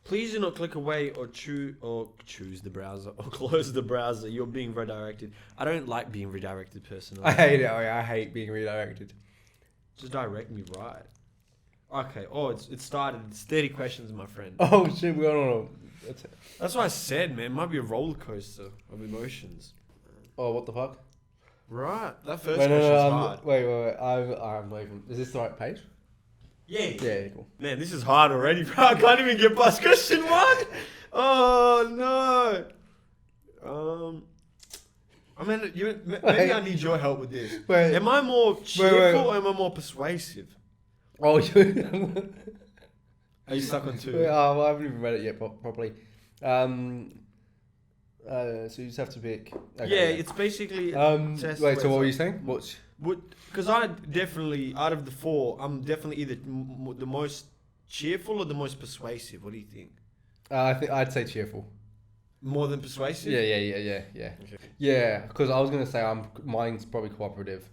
Please do not click away or choose the browser or close the browser. You're being redirected. I don't like being redirected personally. I hate it. I hate being redirected. Just direct me right. Okay. Oh, it started. It's 30 questions, my friend. Oh shit, we don't know. That's what I said, man. It might be a roller coaster of emotions. Oh, what the fuck? Right. That first question's hard. Wait. I'm not even. Is this the right page? Yeah, cool. Man, this is hard already, bro. I can't even get past question 1. Oh no. I mean, maybe I need your help with this. Wait. Am I more cheerful or am I more persuasive? Oh, Are you stuck on 2? I haven't even read it yet properly. So you just have to pick. Okay, yeah, it's basically. Wait. So what were you saying? Because I definitely, out of the 4, I'm definitely either the most cheerful or the most persuasive. What do you think? I think I'd say cheerful. More than persuasive? Yeah. Okay. Yeah, because I was gonna say mine's probably cooperative.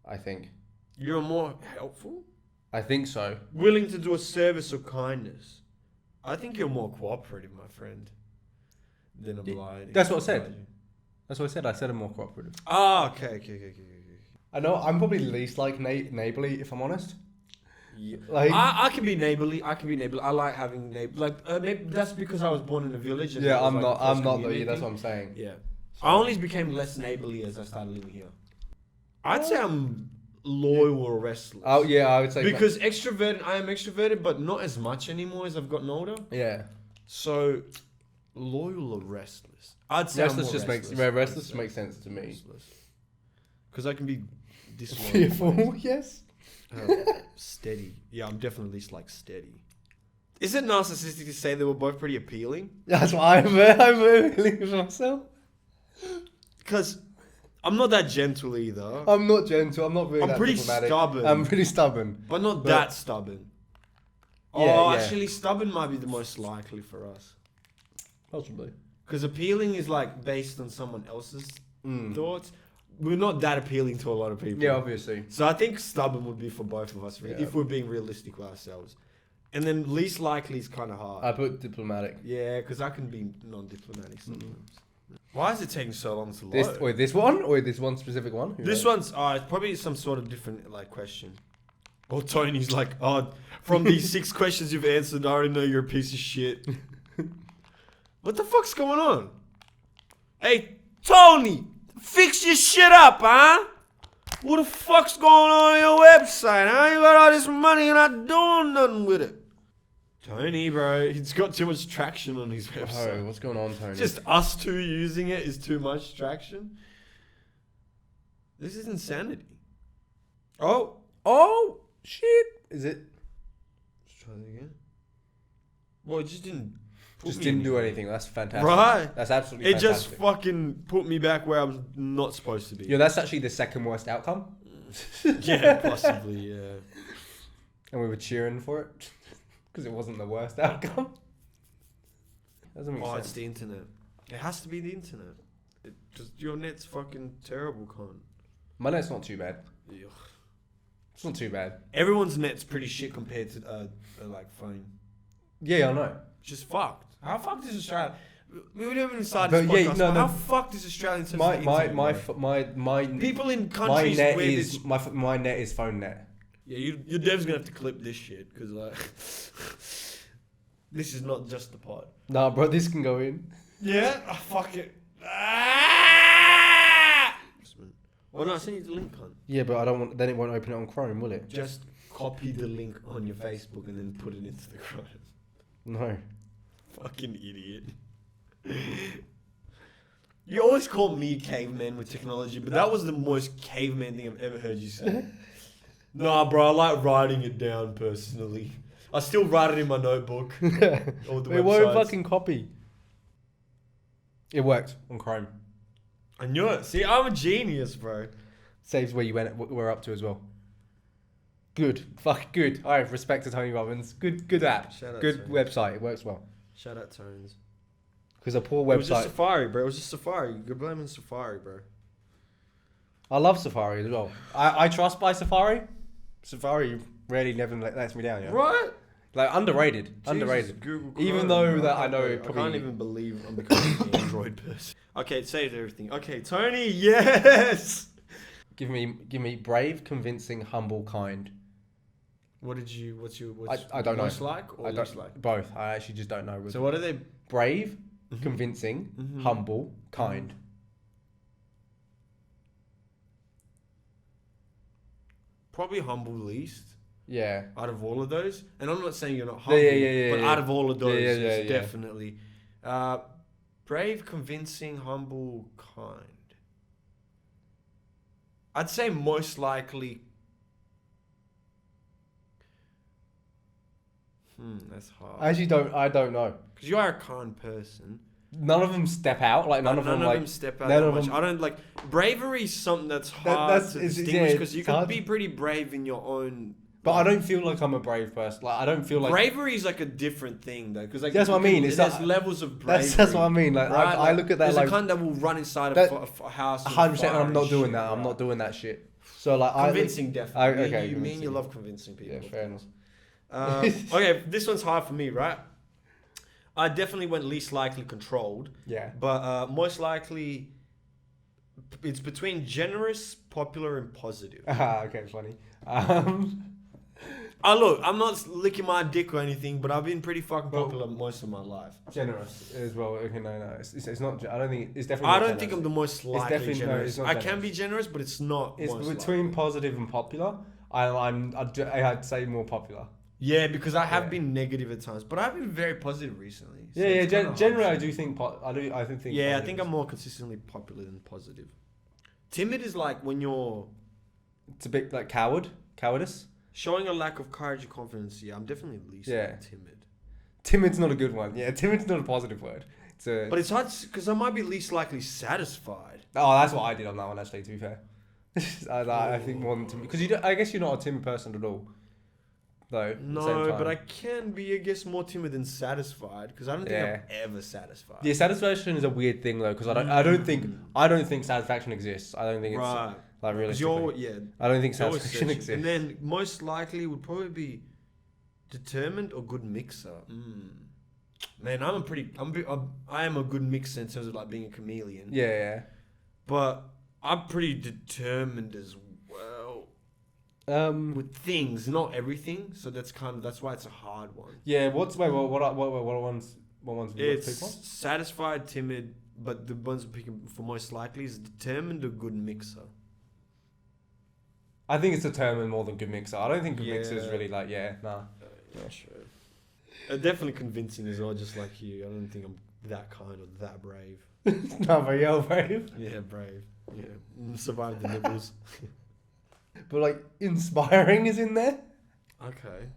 I think. You're more helpful? I think so. Willing to do a service or kindness. I think you're more cooperative, my friend, than obliging. That's what I said. That's what I said. I said I'm more cooperative. Ah, okay. I know I'm probably least like neighborly, if I'm honest. Yeah. Like I can be neighborly. I like having neighbor. Like maybe that's because I was born in a village. And yeah, I'm not though. Yeah, that's what I'm saying. Yeah, I only became less neighborly as I started living here. I'd say I'm loyal or restless. Oh yeah, I would say because extroverted. I am extroverted, but not as much anymore as I've gotten older. Yeah. So loyal or restless? I'd say restless makes sense to me. Because I can be disloyal. Fearful, yes. Steady. Yeah, I'm definitely least like steady. Is it narcissistic to say they were both pretty appealing? That's why I'm appealing for myself. Because I'm not that gentle either. I'm not gentle. I'm not really. I'm pretty diplomatic. stubborn. I'm pretty stubborn, but not that stubborn. Yeah, actually, stubborn might be the most likely for us. Possibly. Because appealing is like based on someone else's thoughts. We're not that appealing to a lot of people. Yeah, obviously. So I think stubborn would be for both of us, if we're being realistic with ourselves. And then least likely is kind of hard. I put diplomatic. Yeah, because I can be non-diplomatic sometimes. Why is it taking so long to load? This one? Or this one specific one? This one's it's probably some sort of different question. Or Tony's like, from these 6 questions you've answered, I already know you're a piece of shit. What the fuck's going on? Hey, Tony! Fix your shit up, huh? What the fuck's going on your website, huh? You got all this money and not doing nothing with it. Tony, bro, he's got too much traction on his website. Oh, what's going on, Tony? Just us 2 using it is too much traction. This is insanity. Oh, shit. Is it? Let's try that again. Well, it just didn't... Didn't do anything. That's fantastic. Right. That's absolutely fantastic. It just fucking put me back where I was not supposed to be. Yeah, that's actually the second worst outcome. Yeah, possibly, yeah. And we were cheering for it because it wasn't the worst outcome. Doesn't make sense. It's the internet. It has to be the internet. Your net's fucking terrible, con. My net's not too bad. Ugh. It's not too bad. Everyone's net's pretty shit compared to phone. Yeah, I know. It's just fucked. How fucked is Australia? We haven't even started this podcast. How fucked is Australia in terms of the internet? My people in countries where my net is phone net. Yeah, your dev's gonna have to clip this shit because this is not just the pod. Nah, bro, this can go in. Yeah, fuck it. Well, no, I sent you the link, on. Yeah, but I don't want. Then it won't open it on Chrome, will it? Just copy the link on your Facebook and then put it into the Chrome. No. Fucking idiot. You always call me caveman with technology, but that was the most caveman thing I've ever heard you say. Nah, bro, I like writing it down personally. I still write it in my notebook. It won't fucking copy. It worked on Chrome. I knew it. See, I'm a genius, bro. Saves where you we're up to as well. Good. Fuck good. I have respect to Tony Robbins. Good app. Good website. It works well. Shout out Tones. Because a poor website. It was just Safari, bro. It was just Safari. You're blaming Safari, bro. I love Safari as well. I trust by Safari. Safari rarely never lets me down, yeah. Right? Like underrated. Google Even Chrome, though bro. that I know I probably. can't even believe I'm becoming an Android person. Okay, it saved everything. Okay, Tony, yes. Give me brave, convincing, humble, kind. What's I don't know. most like or least like? Both. I actually just don't know. So what are they? Brave, convincing, humble, kind. Probably humble least. Yeah. Out of all of those, and I'm not saying you're not humble, but out of all of those, it's definitely brave, convincing, humble, kind. I'd say most likely. That's hard. I don't know. Because you are a kind person. None of them step out. Like none of them step out that much. I don't like bravery. Is something that's hard to distinguish because you can be pretty brave in your own. But I don't feel like I'm a brave person. Like I don't feel like bravery is like a different thing though. Because like that's what I mean. There's levels of bravery. That's what I mean. Like right? I look at that there's like a cunt that will run inside a house. 100%. And I'm not doing that. Right? I'm not doing that shit. So like convincing, definitely. Okay, you mean you love convincing people. Yeah, fair enough. Okay, this one's hard for me, right? I definitely went least likely controlled. Yeah. But most likely, it's between generous, popular, and positive. Okay, funny. Look, I'm not licking my dick or anything, but I've been pretty fucking popular most of my life. Generous as well. Okay, no. It's not. I don't think it's definitely. I don't think I'm the most likely generous. No, I can be generous, but it's not. It's between positive and popular. I'd say more popular. Yeah, because I have been negative at times, but I've been very positive recently. So generally, I do think. I think. Yeah, I think I'm more consistently popular than positive. Timid is like when you're. It's a bit like cowardice. Showing a lack of courage or confidence. Yeah, I'm definitely at least timid. Timid's not a good one. Yeah, timid's not a positive word. But it's hard because I might be least likely satisfied. Oh, that's what I did on that one actually. To be fair, I think more than timid because I guess you're not a timid person at all. Though. No, but I can be, I guess, more timid than satisfied because I don't think I'm ever satisfied. Yeah, satisfaction is a weird thing though because I don't think satisfaction exists. I don't think it's like realistically. I don't think satisfaction exists. And then most likely would probably be determined or good mixer. Man, I am a good mixer in terms of like being a chameleon. Yeah. But I'm pretty determined as well. With things, not everything. So that's why it's a hard one. Yeah. What ones? It's satisfied, timid, but the ones I'm picking for most likely is determined or good mixer. I think it's determined more than good mixer. I don't think good mixer is really like nah. Yeah, sure. Definitely convincing as well, just like you. I don't think I'm that kind or that brave. No, but you're brave. Yeah, brave. Yeah, survived the nibbles. But like inspiring is in there. Okay.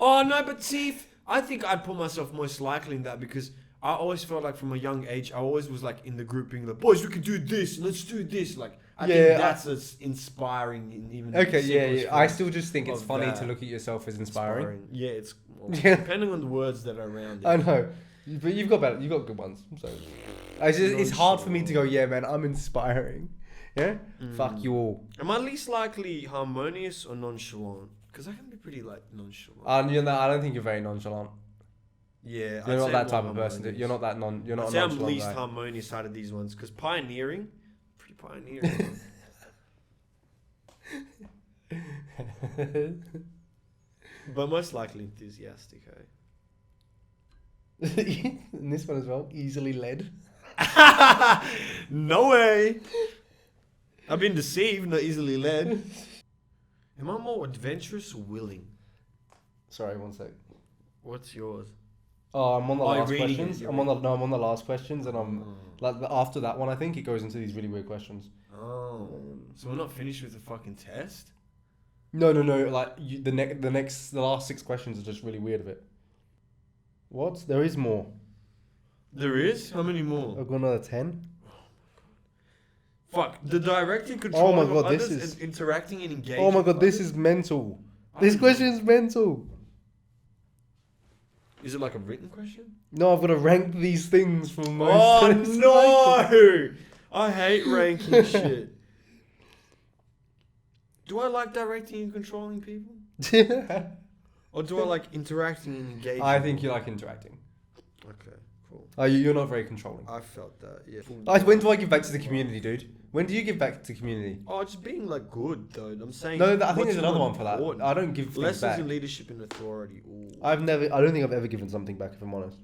Oh no, but see, I think I'd put myself most likely in that because I always felt like from a young age, I always was like in the group being like, boys, we can do this, let's do this. Like, I think that's as inspiring in even. Okay, yeah. I still just think it's funny to look at yourself as inspiring. Yeah, it's depending on the words that are around it. I know, but you've got good ones. So it's hard for me to go, yeah, man, I'm inspiring. Yeah? Fuck you all. Am I least likely harmonious or nonchalant? Because I can be pretty like nonchalant. I don't think you're very nonchalant. Yeah, you're not that type of person. You're not that You're not. I'm least harmonious out of these ones because pioneering, pretty pioneering. But most likely enthusiastic. And this one as well, easily led. No way. I've been deceived, not easily led. Am I more adventurous or willing? Sorry, one sec. What's yours? Oh, I'm on the last questions. I'm on the last questions, and I'm like after that one. I think it goes into these really weird questions. Oh, so we're not finished with the fucking test? No. Like the last 6 questions are just really weird of it. What? There is more. There is? How many more? I've got another 10. Fuck, the directing control of others is interacting and engaging. Oh my god, this is mental. This question is mental. Is it like a written question? No, I've got to rank these things from most. Oh no! I hate ranking shit. Do I like directing and controlling people? Yeah. Or do I like interacting and engaging? I think you like interacting. Okay, cool. You're not very controlling. I felt that, yeah. When do I give back to the community, dude? When do you give back to the community? Oh, just being like good, though. I'm saying. No, I think there's another one for that. Important? I don't give things Lessons back. in leadership and authority. Ooh. I don't think I've ever given something back, if I'm honest.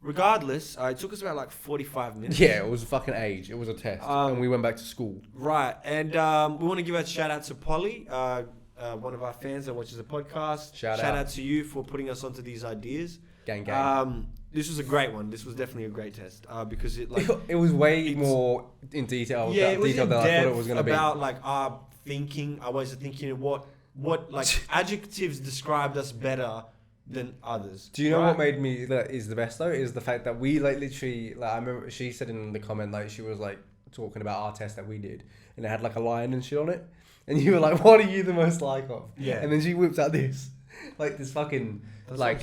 Regardless, it took us about like 45 minutes. Yeah, it was a fucking age. It was a test, and we went back to school. Right, and we want to give a shout out to Polly, one of our fans that watches the podcast. Shout out to you for putting us onto these ideas. Gang, gang. This was a great one. This was definitely a great test because it it was way more in detail. Yeah, it was detail in than I thought it was going to be. About like our thinking, our ways of thinking, and what like adjectives described us better than others. Do you know what made me that is the best though? Is the fact that we like literally like I remember she said in the comment like she was like talking about our test that we did and it had like a lion and shit on it, and you were like, "What are you the most like of?" Yeah, and then she whips out this like this fucking like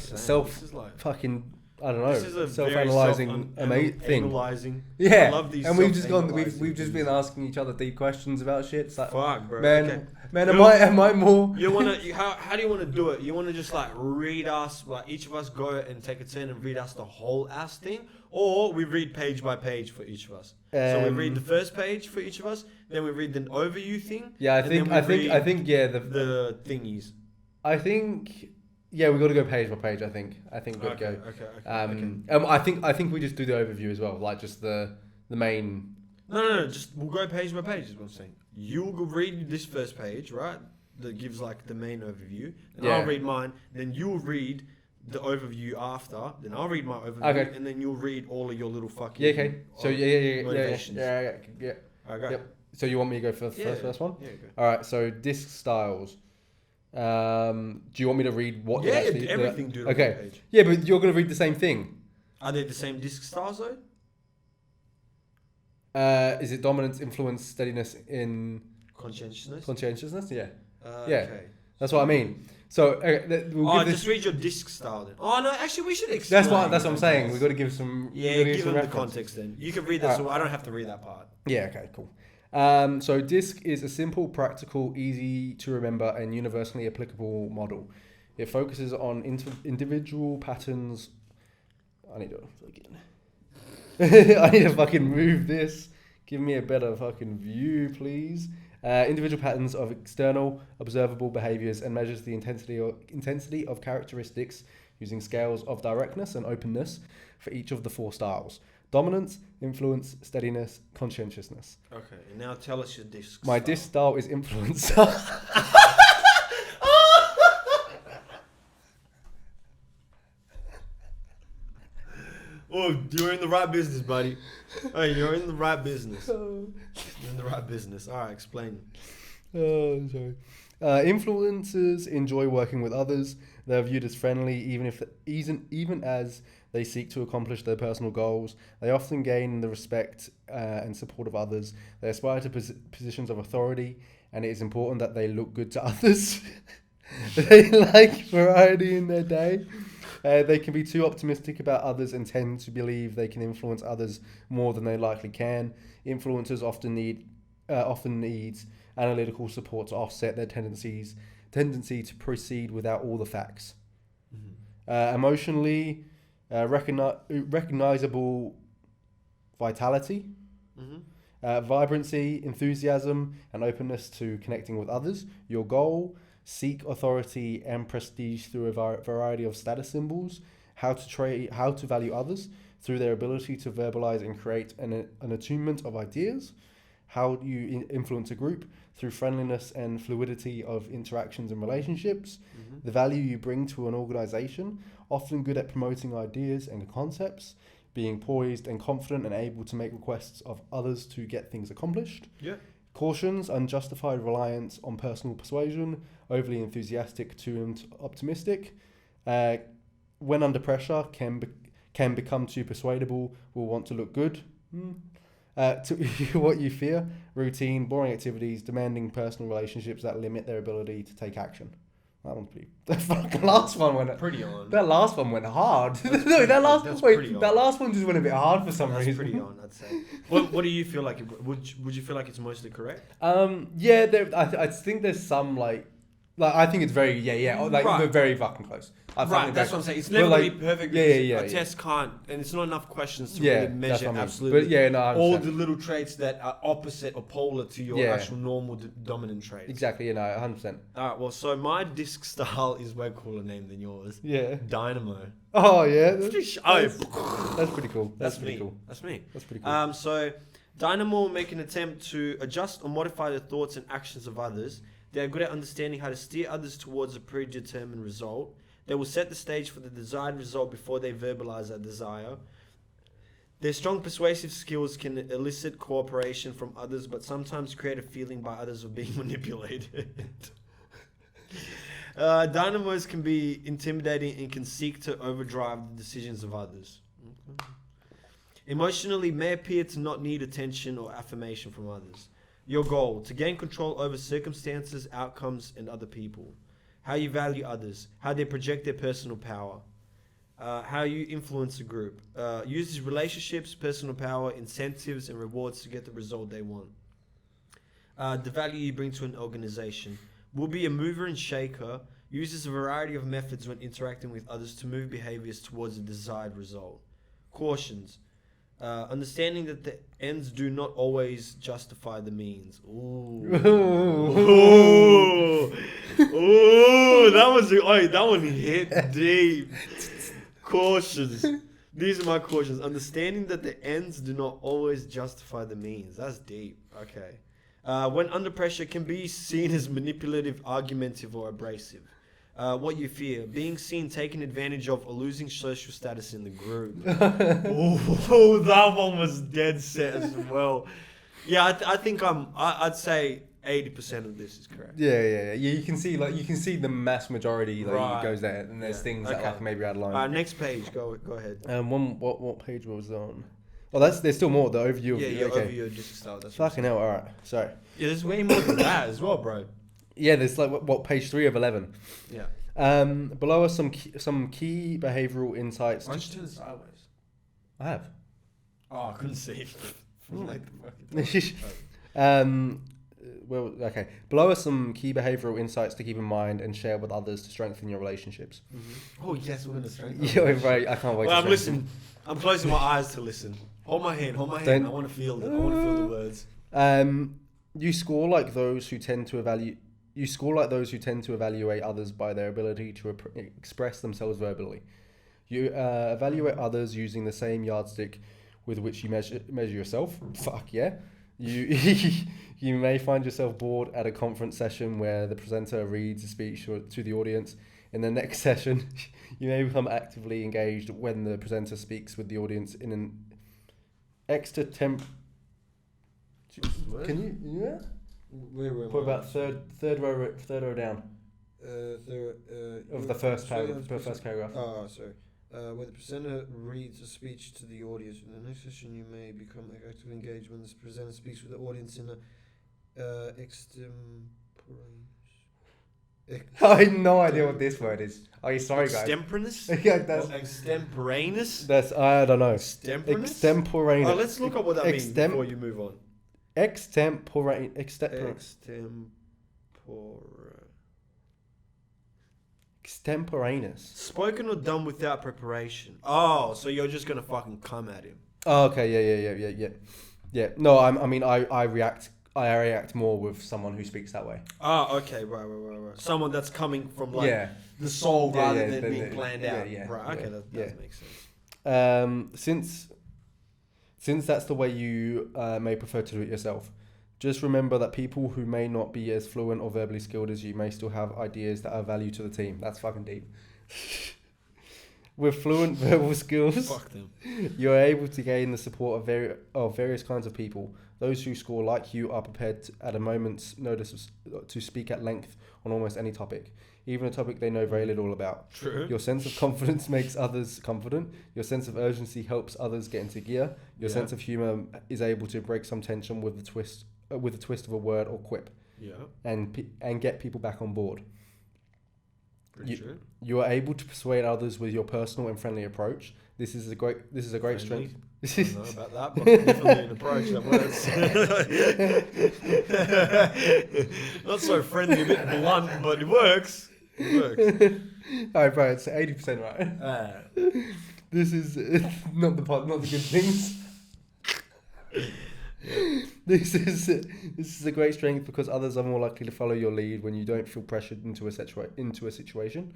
fucking. I don't know. This is a self-analyzing thing. Analyzing. Yeah, I love these. And we've just gone. We've just been asking each other deep questions about shit. It's like, fuck, bro. Man, am I more? You wanna? How do you want to do it? You want to just like read us, like each of us go and take a turn and read us the whole ass thing, or we read page by page for each of us. So we read the first page for each of us, then we read the overview thing. Yeah, I think yeah the thingies. I think. Yeah, we got to go page by page. I think we'll go. Okay. I think we just do the overview as well, like just the main. No. Just we'll go page by page. Is what I'm saying. You'll read this first page, right? That gives like the main overview, and I'll read mine. Then you'll read the overview after. Then I'll read my overview, and then you'll read all of your little fucking. Yeah. Okay. So motivations. Yeah. All right. Yep. So you want me to go for the first one? Yeah. Go. All right. So disc styles. Do you want me to read what? Yeah, everything, dude. Okay. On the page. Yeah, but you're gonna read the same thing. Are they the same disc styles though? Is it dominance, influence, steadiness, in conscientiousness? Conscientiousness, yeah. Yeah. Okay. That's what I mean. So, just read your disc style then. Oh no, actually we should explain. That's what I'm saying. We got to give some. Yeah, give them the context then. You can read that, so I don't have to read that part. Yeah. Okay. Cool. So DISC is a simple, practical, easy to remember and universally applicable model. It focuses on individual patterns. I need to fucking move this. Give me a better fucking view, please. Individual patterns of external, observable behaviors and measures the intensity of characteristics using scales of directness and openness for each of the 4 styles. Dominance, influence, steadiness, conscientiousness. Okay, and now tell us your disc My style. disc style is influence. Oh, you're in the right business, buddy. Hey, you're in the right business. You're in the right business. All right, explain. Oh, sorry. Influencers enjoy working with others. They're viewed as friendly, even as they seek to accomplish their personal goals. They often gain the respect and support of others. They aspire to positions of authority, and it is important that they look good to others. They like variety in their day. They can be too optimistic about others and tend to believe they can influence others more than they likely can. Influencers often need analytical support to offset their tendency to proceed without all the facts. Mm-hmm. Emotionally recognizable vitality, vibrancy, enthusiasm, and openness to connecting with others. Your goal: seek authority and prestige through a variety of status symbols. How to value others through their ability to verbalize and create an attunement of ideas. How you influence a group through friendliness and fluidity of interactions and relationships. Mm-hmm. The value you bring to an organization, often good at promoting ideas and concepts, being poised and confident and able to make requests of others to get things accomplished. Yeah. Cautions: unjustified reliance on personal persuasion, overly enthusiastic, too optimistic. When under pressure, can become too persuadable, will want to look good. To what you fear: routine, boring activities, demanding personal relationships that limit their ability to take action. That one's pretty. The last one went pretty on. That last one went hard. That last one just went a bit hard for some reason. That's pretty on, I'd say. What do you feel like? Would you feel like it's mostly correct? Yeah. I think there's some like Like, I think it's very, like, Right. we're very fucking close. Right, that's what I'm saying. It's but never like, going to be perfect yeah, because yeah, a yeah. test can't, and it's not enough questions to Yeah, really that's measure what I mean. absolutely But yeah, no, I all understand. the little traits that are opposite or polar to your Yeah. actual normal dominant traits. Exactly, 100%. Alright, well, so my disc style is way cooler name than yours. Yeah. Dynamo. Oh, yeah. That's Pretty cool. That's pretty me. cool. That's me. That's pretty cool. So Dynamo will make an attempt to adjust or modify the thoughts and actions of others. They are good at understanding how to steer others towards a predetermined result. They will set the stage for the desired result before they verbalize that desire. Their strong persuasive skills can elicit cooperation from others, but sometimes create a feeling by others of being manipulated. Dynamos can be intimidating and can seek to overdrive the decisions of others. Okay. Emotionally may appear to not need attention or affirmation from others. Your goal, to gain control over circumstances, outcomes, and other people. How you value others, how they project their personal power, how you influence a group. Uses relationships, personal power, incentives, and rewards to get the result they want. The value you bring to an organization. Will be a mover and shaker. Uses a variety of methods when interacting with others to move behaviors towards a desired result. Cautions. Understanding that the ends do not always justify the means. Ooh. Ooh, that one hit deep. Cautions. These are my cautions. Understanding that the ends do not always justify the means. That's deep. Okay. When under pressure can be seen as manipulative, argumentative, or abrasive. What you fear, being seen, taken advantage of, or losing social status in the group. Oh, that one was dead set as well. Yeah, I think I'd say 80% of this is correct. Yeah. You can see the mass majority Right. goes there, and there's things that like maybe out of line. Next page, go ahead. What page was it on? Oh, there's still more. The overview. Overview of disc style. That's Fucking hell! All right, sorry. Yeah, there's way more than that as well, bro. Yeah, there's like what page 3 of 11. Yeah. Below are some key behavioral insights. Why don't you turn it sideways? I have. Oh, I couldn't see. Like the fucking Well, okay. Below are some key behavioral insights to keep in mind and share with others to strengthen your relationships. Mm-hmm. Oh yes, we're gonna strengthen. Yeah, right. I can't wait. Well, I'm listening. I'm closing my eyes to listen. Hold my hand. Don't- I want to feel it. I want to feel the words. You score like those who tend to evaluate. You score like those who tend to evaluate others by their ability to express themselves verbally. You evaluate others using the same yardstick with which you measure yourself. Fuck yeah. You may find yourself bored at a conference session where the presenter reads a speech to the audience. In the next session, you may become actively engaged when the presenter speaks with the audience in an extra temp. Can you? Yeah. Where Put about third row down of the first paragraph. Oh, sorry. When the presenter reads a speech to the audience, in the next session you may become actively engaged when the presenter speaks with the audience in a extemporaneous. I have no idea what this word is. Oh, you sorry, guys. Extemporaneous? Yeah, that's Extemporaneous? I don't know. Extemporaneous? Extemporaneous. Oh, let's look up what that means before you move on. Extemporaneous. Spoken or done without preparation. Oh, so you're just gonna fucking come at him. Oh, okay, yeah. No, I react more with someone who speaks that way. Oh, okay, right. Someone that's coming from like the soul Yeah, rather yeah, than being planned out. yeah, Right, okay, yeah. that makes sense. Since that's the way you may prefer to do it yourself, just remember that people who may not be as fluent or verbally skilled as you may still have ideas that are value to the team. That's fucking deep. With fluent verbal skills, Fuck them. you are able to gain the support of various kinds of people. Those who score like you are prepared at a moment's notice to speak at length on almost any topic, even a topic they know very little about. True. Your sense of confidence makes others confident. Your sense of urgency helps others get into gear. Your sense of humor is able to break some tension with the twist of a word or quip. Yeah. And get people back on board. Pretty true. You are able to persuade others with your personal and friendly approach. This is a great strength. I don't know about that, but definitely an approach that works. Not so friendly, a bit blunt, but it works. It works. Alright, bro, it's 80% right. This is not the good things. This is a great strength because others are more likely to follow your lead when you don't feel pressured into a situation.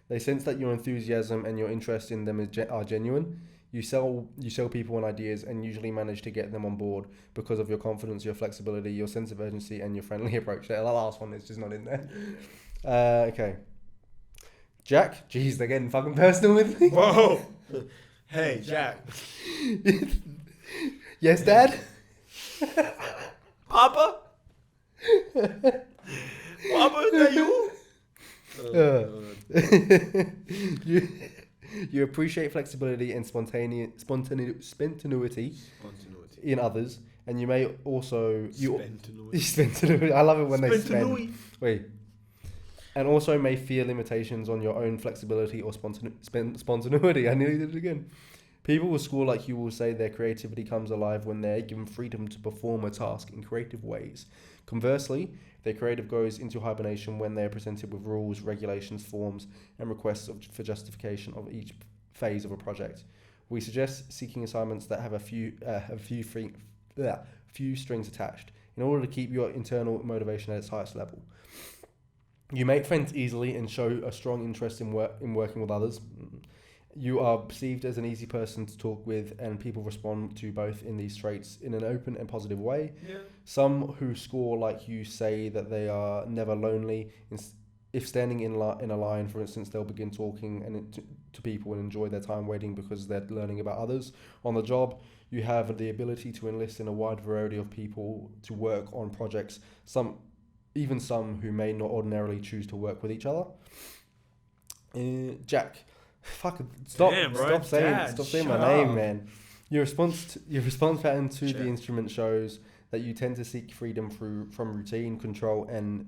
They sense that your enthusiasm and your interest in them are genuine. You sell people on ideas and usually manage to get them on board because of your confidence, your flexibility, your sense of urgency, and your friendly approach. The last one is just not in there. Okay. Jack? Jeez, they're getting fucking personal with me. Whoa. Hey, Jack. Yes, Dad? Papa? Papa, is that you? You appreciate flexibility and spontaneity in others, and you may also spontaneity. I love it when they spend. Wait, and also may fear limitations on your own flexibility or spontaneity. I nearly did it again. People with school like you will say their creativity comes alive when they're given freedom to perform a task in creative ways. Conversely, their creative goes into hibernation when they are presented with rules, regulations, forms, and requests for justification of each phase of a project. We suggest seeking assignments that have a few strings attached in order to keep your internal motivation at its highest level. You make friends easily and show a strong interest in working with others. You are perceived as an easy person to talk with, and people respond to both in these traits in an open and positive way. Yeah. Some who score like you say that they are never lonely. If standing in a line, for instance, they'll begin talking to people and enjoy their time waiting because they're learning about others. On the job, you have the ability to enlist in a wide variety of people to work on projects, even some who may not ordinarily choose to work with each other. Jack. Fuck! Stop saying my name, man. Your response pattern to the instrument shows that you tend to seek freedom from routine, control, and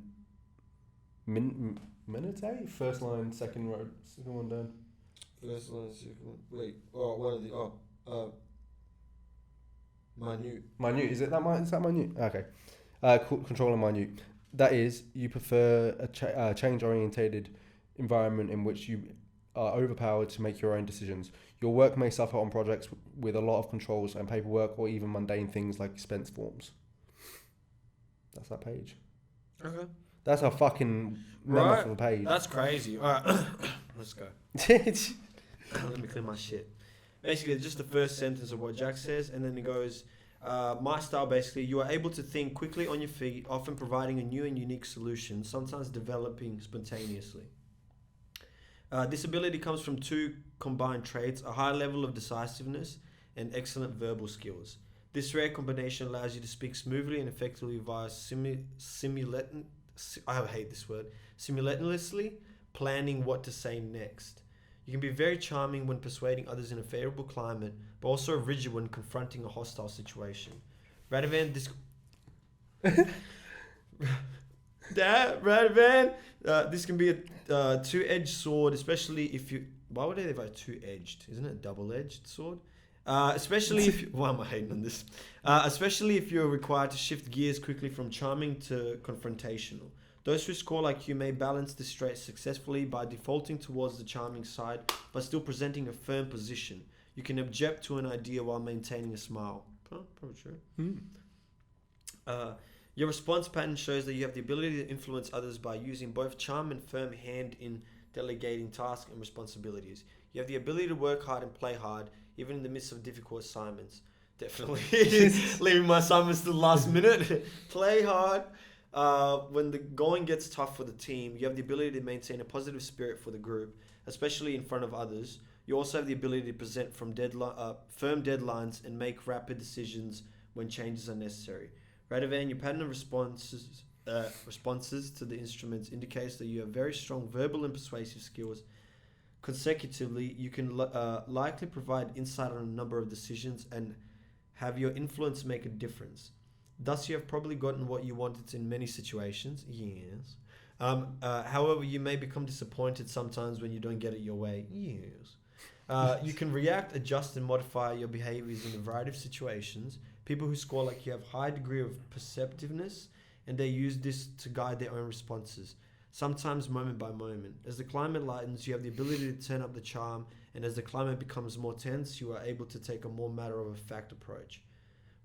meditate. First line, second one down. First line, second one. Wait. Oh, one of the. Minute. Minute. Is that minute? Okay. Control and minute. That is, you prefer a change-orientated environment in which you are overpowered to make your own decisions. Your work may suffer on projects with a lot of controls and paperwork, or even mundane things like expense forms. That's that page. Okay. That's a fucking memo for the page. That's crazy. All right, let's go. Let me clear my shit. Basically, just the first sentence of what Jack says, and then it goes, my style, basically, you are able to think quickly on your feet, often providing a new and unique solution, sometimes developing spontaneously. This ability comes from two combined traits: a high level of decisiveness and excellent verbal skills. This rare combination allows you to speak smoothly and effectively via simultaneously planning what to say next. You can be very charming when persuading others in a favorable climate, but also rigid when confronting a hostile situation. Radovan, this can be a two-edged sword, especially if you... Why would they have a two-edged? Isn't it a double-edged sword? Especially if... Why am I hating on this? Especially if you're required to shift gears quickly from charming to confrontational. Those who score like you may balance this trait successfully by defaulting towards the charming side, but still presenting a firm position. You can object to an idea while maintaining a smile. Probably true. Your response pattern shows that you have the ability to influence others by using both charm and firm hand in delegating tasks and responsibilities. You have the ability to work hard and play hard, even in the midst of difficult assignments. Definitely. Leaving my assignments to the last minute. Play hard. When the going gets tough for the team, you have the ability to maintain a positive spirit for the group, especially in front of others. You also have the ability to present firm deadlines and make rapid decisions when changes are necessary. Radovan, your pattern of responses to the instruments indicates that you have very strong verbal and persuasive skills. Consecutively, you can likely provide insight on a number of decisions and have your influence make a difference. Thus, you have probably gotten what you wanted in many situations. Yes. However, you may become disappointed sometimes when you don't get it your way. Yes. You can react, adjust, and modify your behaviors in a variety of situations. People who score like you have high degree of perceptiveness, and they use this to guide their own responses, sometimes moment by moment. As the climate lightens, you have the ability to turn up the charm, and as the climate becomes more tense, you are able to take a more matter-of-fact approach.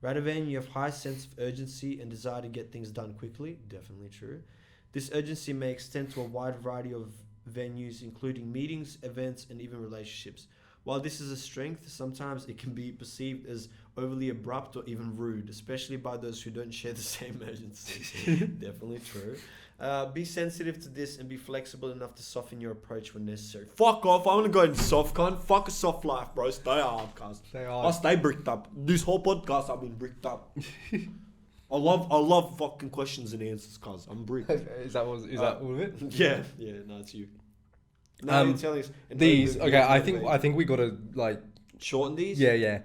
Radovan, you have high sense of urgency and desire to get things done quickly. Definitely true. This urgency may extend to a wide variety of venues, including meetings, events, and even relationships. While this is a strength, sometimes it can be perceived as overly abrupt or even rude, especially by those who don't share the same urgency. Definitely true. Be sensitive to this and be flexible enough to soften your approach when necessary. Fuck off, I'm gonna go in soft, cunt. Fuck a soft life, bro. Stay hard, cuz. Stay hard. I stay bricked up. This whole podcast I've been bricked up. I love fucking questions and answers, cuz I'm bricked. Is that all of it? Yeah, no, it's you. No, you're telling us these. Okay, I think we gotta like shorten these. Yeah.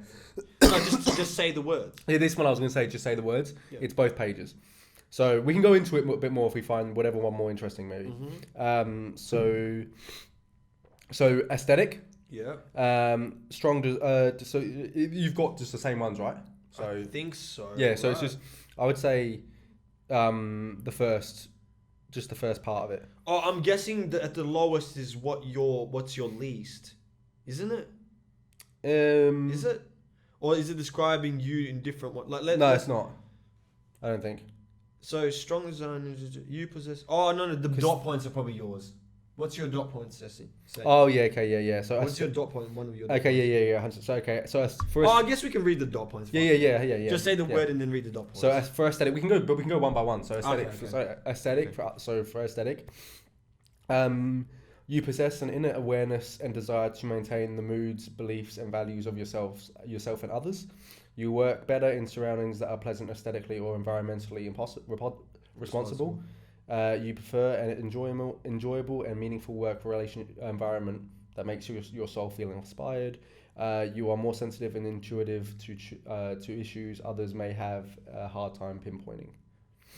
No, just say the words. Yeah, this one I was gonna say. Just say the words. Yeah. It's both pages, so we can go into it a bit more if we find whatever one more interesting, maybe. Mm-hmm. So aesthetic. Yeah. Strong. So you've got just the same ones, right? So I think so. Yeah. So it's just I would say, the first part of it. Oh, I'm guessing that at the lowest is what's your least, isn't it? Is it, or is it describing you in different one? No, it's not. I don't think. So strong design, you possess. Oh no, the dot points are probably yours. What's your dot point, Ceci? Oh yeah, okay, yeah. So what's your dot point? One of your. Okay, yeah. So okay, so for I guess we can read the dot points. Yeah. Just say the word and then read the dot points. So as for aesthetic, we can go one by one. So aesthetic, Okay. For aesthetic, you possess an inner awareness and desire to maintain the moods, beliefs, and values of yourself and others. You work better in surroundings that are pleasant aesthetically or environmentally responsible. You prefer an enjoyable and meaningful work relation environment that makes your soul feel inspired. You are more sensitive and intuitive to issues others may have a hard time pinpointing.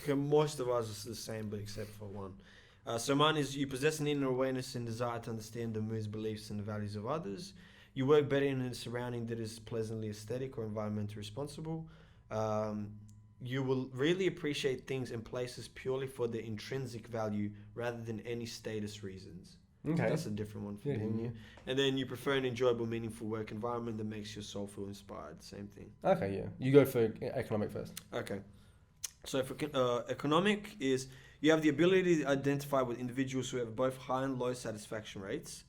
Okay, most of us are the same, but except for one. So mine is you possess an inner awareness and desire to understand the moods, beliefs, and the values of others. You work better in a surrounding that is pleasantly aesthetic or environmentally responsible. You will really appreciate things and places purely for their intrinsic value rather than any status reasons. Okay. So that's a different one for you. And then you prefer an enjoyable, meaningful work environment that makes your soul feel inspired. Same thing. Okay, yeah. You go for economic first. Okay. So for economic is you have the ability to identify with individuals who have both high and low satisfaction rates.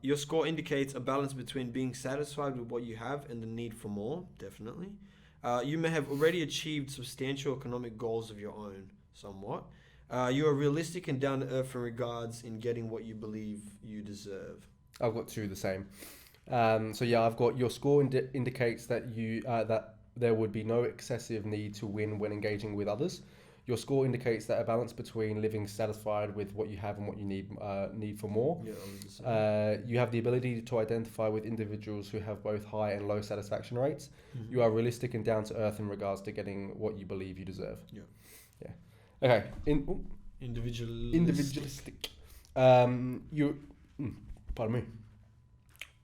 Your score indicates a balance between being satisfied with what you have and the need for more, definitely. You may have already achieved substantial economic goals of your own, somewhat. You are realistic and down to earth in regards in getting what you believe you deserve. I've got two the same. So yeah, I've got your score indicates that that there would be no excessive need to win when engaging with others. Your score indicates that a balance between living satisfied with what you have and what you need for more. Yeah, you have the ability to identify with individuals who have both high and low satisfaction rates. Mm-hmm. You are realistic and down to earth in regards to getting what you believe you deserve. Yeah. Okay. Individualistic. Pardon me.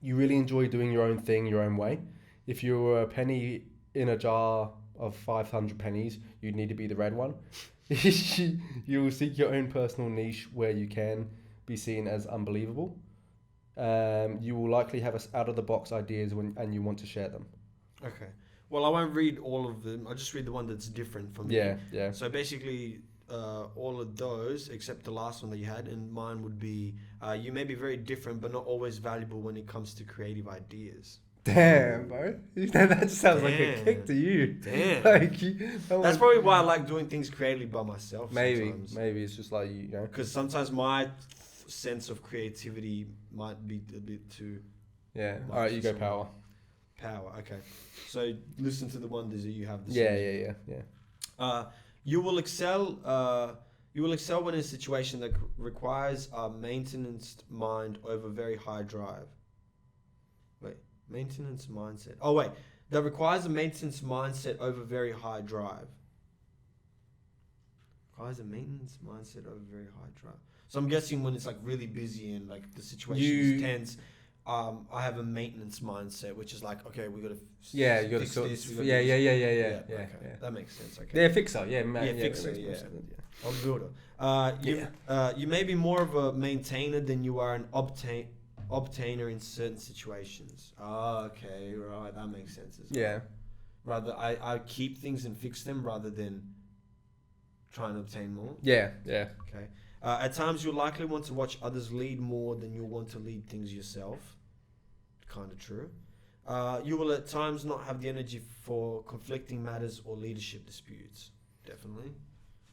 You really enjoy doing your own thing your own way. If you were a penny in a jar of 500 pennies, you'd need to be the red one. You will seek your own personal niche where you can be seen as unbelievable. You will likely have out-of-the-box ideas and you want to share them. Okay. Well, I won't read all of them. I'll just read the one that's different from me. Yeah. So basically, all of those, except the last one that you had, and mine would be, you may be very different, but not always valuable when it comes to creative ideas. Damn, bro. That just sounds like a kick to you. Damn. That's probably why I like doing things creatively by myself sometimes. Maybe it's just like, you know. Because sometimes my sense of creativity might be a bit too... Yeah. All right, you go power. Power, okay. So listen to the wonders that you have. Yeah. You will excel... You will excel when in a situation that requires a maintenance mind over very high drive. Maintenance mindset. Oh, wait. That requires a maintenance mindset over very high drive. Guys, a maintenance mindset over very high drive. So I'm guessing when it's like really busy and like the situation is tense, I have a maintenance mindset, which is like, okay, we got to you got to fix sort. this. Yeah. That makes sense. Okay. They're a fixer. Yeah, fixer. I'll build it. You may be more of a maintainer than you are an obtainer in certain situations. Okay, right, that makes sense as well. Yeah. Rather, I keep things and fix them rather than try and obtain more. Yeah. Okay. At times, you'll likely want to watch others lead more than you'll want to lead things yourself. Kind of true. You will at times not have the energy for conflicting matters or leadership disputes. Definitely.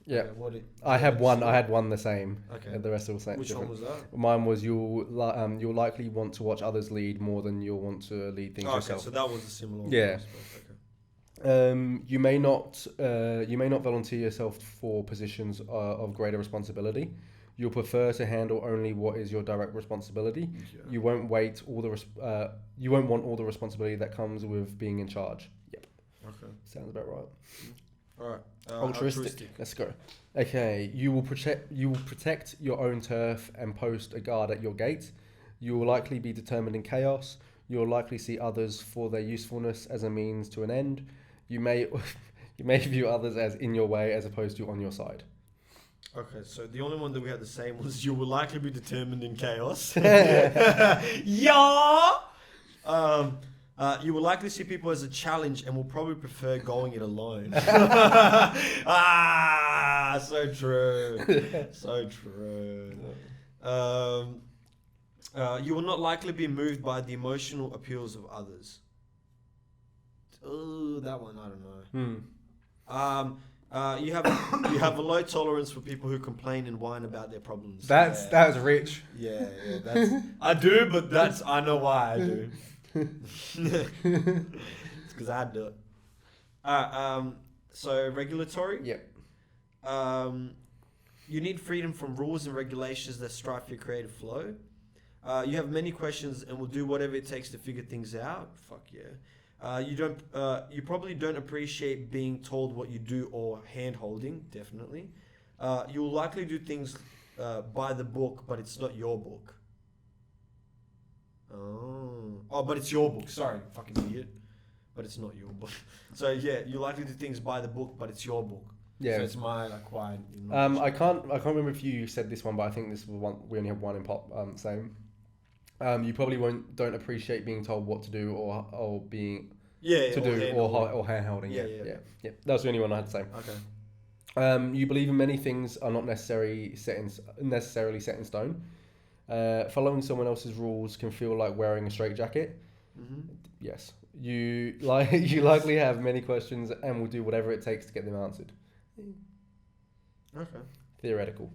Yeah. Okay, I had one the same. Okay. The rest all same. Which different. one was that? Mine was you'll likely want to watch others lead more than you'll want to lead things yourself. Okay, so that was a similar one. Yeah. Okay. You may not volunteer yourself for positions of greater responsibility. You'll prefer to handle only what is your direct responsibility. Yeah. You won't want all the responsibility that comes with being in charge. Yep. Okay. Sounds about right. All right. Altruistic. Let's go. Okay. You will protect your own turf and post a guard at your gate. You will likely be determined in chaos. You will likely see others for their usefulness as a means to an end. You may view others as in your way as opposed to on your side. Okay, so the only one that we had the same was you will likely be determined in chaos. Yeah. You will likely see people as a challenge and will probably prefer going it alone. So true. So true. You will not likely be moved by the emotional appeals of others. Oh, that one, I don't know. You have a low tolerance for people who complain and whine about their problems. That was rich. Yeah, that's I do, but I know why I do. It's because I do it. So regulatory. Yep. You need freedom from rules and regulations that strive your creative flow. You have many questions and will do whatever it takes to figure things out. Fuck yeah. You probably don't appreciate being told what you do or hand holding. Definitely. You will likely do things by the book, but it's not your book. Oh, but it's your book. Sorry, fucking idiot. But it's not your book. So yeah, you likely do things by the book, but it's your book. Yeah. So it's my quiet. I can't remember if you said this one, but I think this was one. We only have one in pop. Same. You probably don't appreciate being told what to do or being to do or hand holding. Yeah. That was the only one I had to say. Okay. You believe in many things are not necessarily set in stone. Following someone else's rules can feel like wearing a straitjacket. Mm-hmm. Yes. You likely have many questions and will do whatever it takes to get them answered. Okay. Theoretical.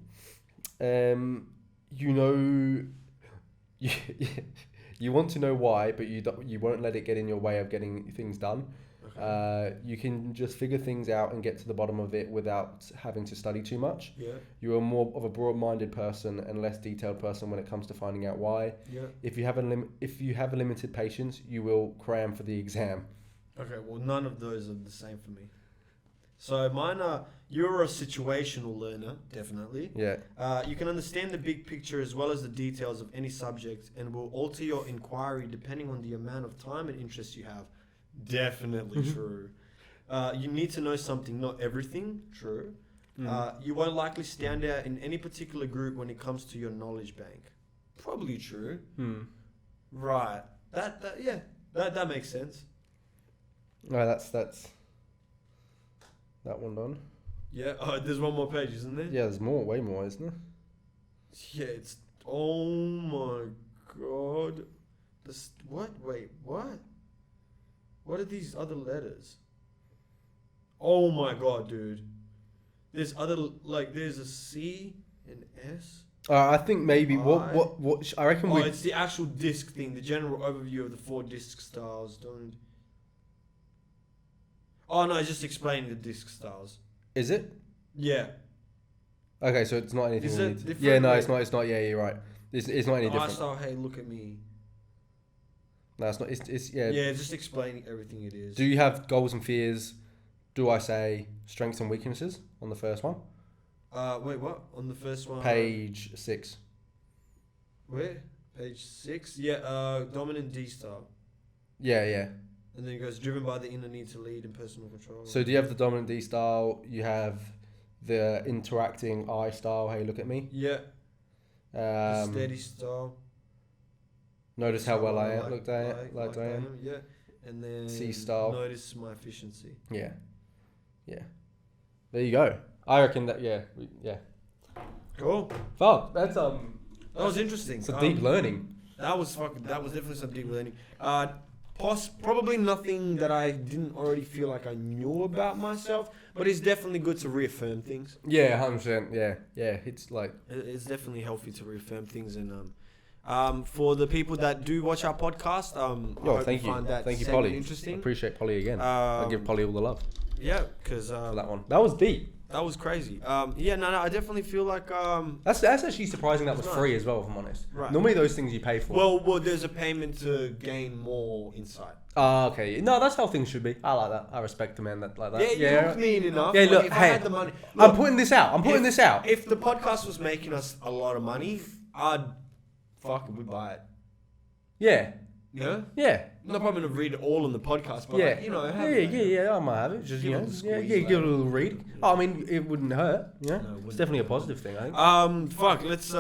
You want to know why, but you won't let it get in your way of getting things done. Okay. You can just figure things out and get to the bottom of it without having to study too much. Yeah. You are more of a broad-minded person and less detailed person when it comes to finding out why. Yeah. If you have a limited patience, you will cram for the exam. Okay. Well, none of those are the same for me. So mine are, you're a situational learner, definitely. Yeah. You can understand the big picture as well as the details of any subject and will alter your inquiry depending on the amount of time and interest you have. Definitely true. You need to know something, not everything. True. You won't likely stand out in any particular group when it comes to your knowledge bank. Probably true. Right. That makes sense. No, that's that one done. Yeah. Oh, there's one more page, isn't there? Yeah, there's way more, isn't there? Yeah, it's... Oh my god. This... What? Wait, what? What are these other letters? Oh my god, dude. There's other... Like, there's a C, an S... I think maybe... What I reckon we... it's the actual disc thing. The general overview of the 4 disc styles. Don't... Oh, no, it's just explaining the disc styles. Is it? Yeah. Okay, so it's not anything. Is it different? Yeah, no, it's not. Yeah, you're right. It's not any different. Style, hey, look at me. No, it's not. It's yeah. Yeah, just explaining everything it is. Do you have goals and fears? Do I say strengths and weaknesses on the first one? Wait, what? On the first one? Page 6. Where? Page 6? Yeah, dominant D style. Yeah. And then it goes, driven by the inner need to lead and personal control. So do you have the dominant D style? You have the interacting I style. Hey, look at me. Yeah. The steady style. Notice how well I am. Like I am. Yeah. And then C style. Notice my efficiency. Yeah. There you go. I reckon that. Yeah. Cool. Fuck. That's That was interesting. Some deep learning. That was definitely some deep learning. Probably nothing that I didn't already feel like I knew about myself, but it's definitely good to reaffirm things. Yeah, 100%. Yeah. It's like it's definitely healthy to reaffirm things, and for the people that do watch our podcast, thank you. Find that thank you, segment Polly. interesting. Appreciate Polly again. I give Polly all the love. Yeah, because for that one. That was deep. That was crazy. I definitely feel like that's actually surprising. That was nice. free as well, if I'm honest. Right. Normally those things you pay for. Well, there's a payment to gain more insight. Okay. No, that's how things should be. I like that. I respect a man like that. Yeah, you look mean enough. Yeah, like, look, if hey, I had the money, I'm putting this out. If the podcast was making us a lot of money, I'd fucking would buy it. Yeah. Yeah. Yeah. No problem to read it all on the podcast, but yeah, like, I might have it. Just give it a little read. Oh, I mean, it wouldn't hurt. Yeah, no, it's definitely a positive thing, I think. Let's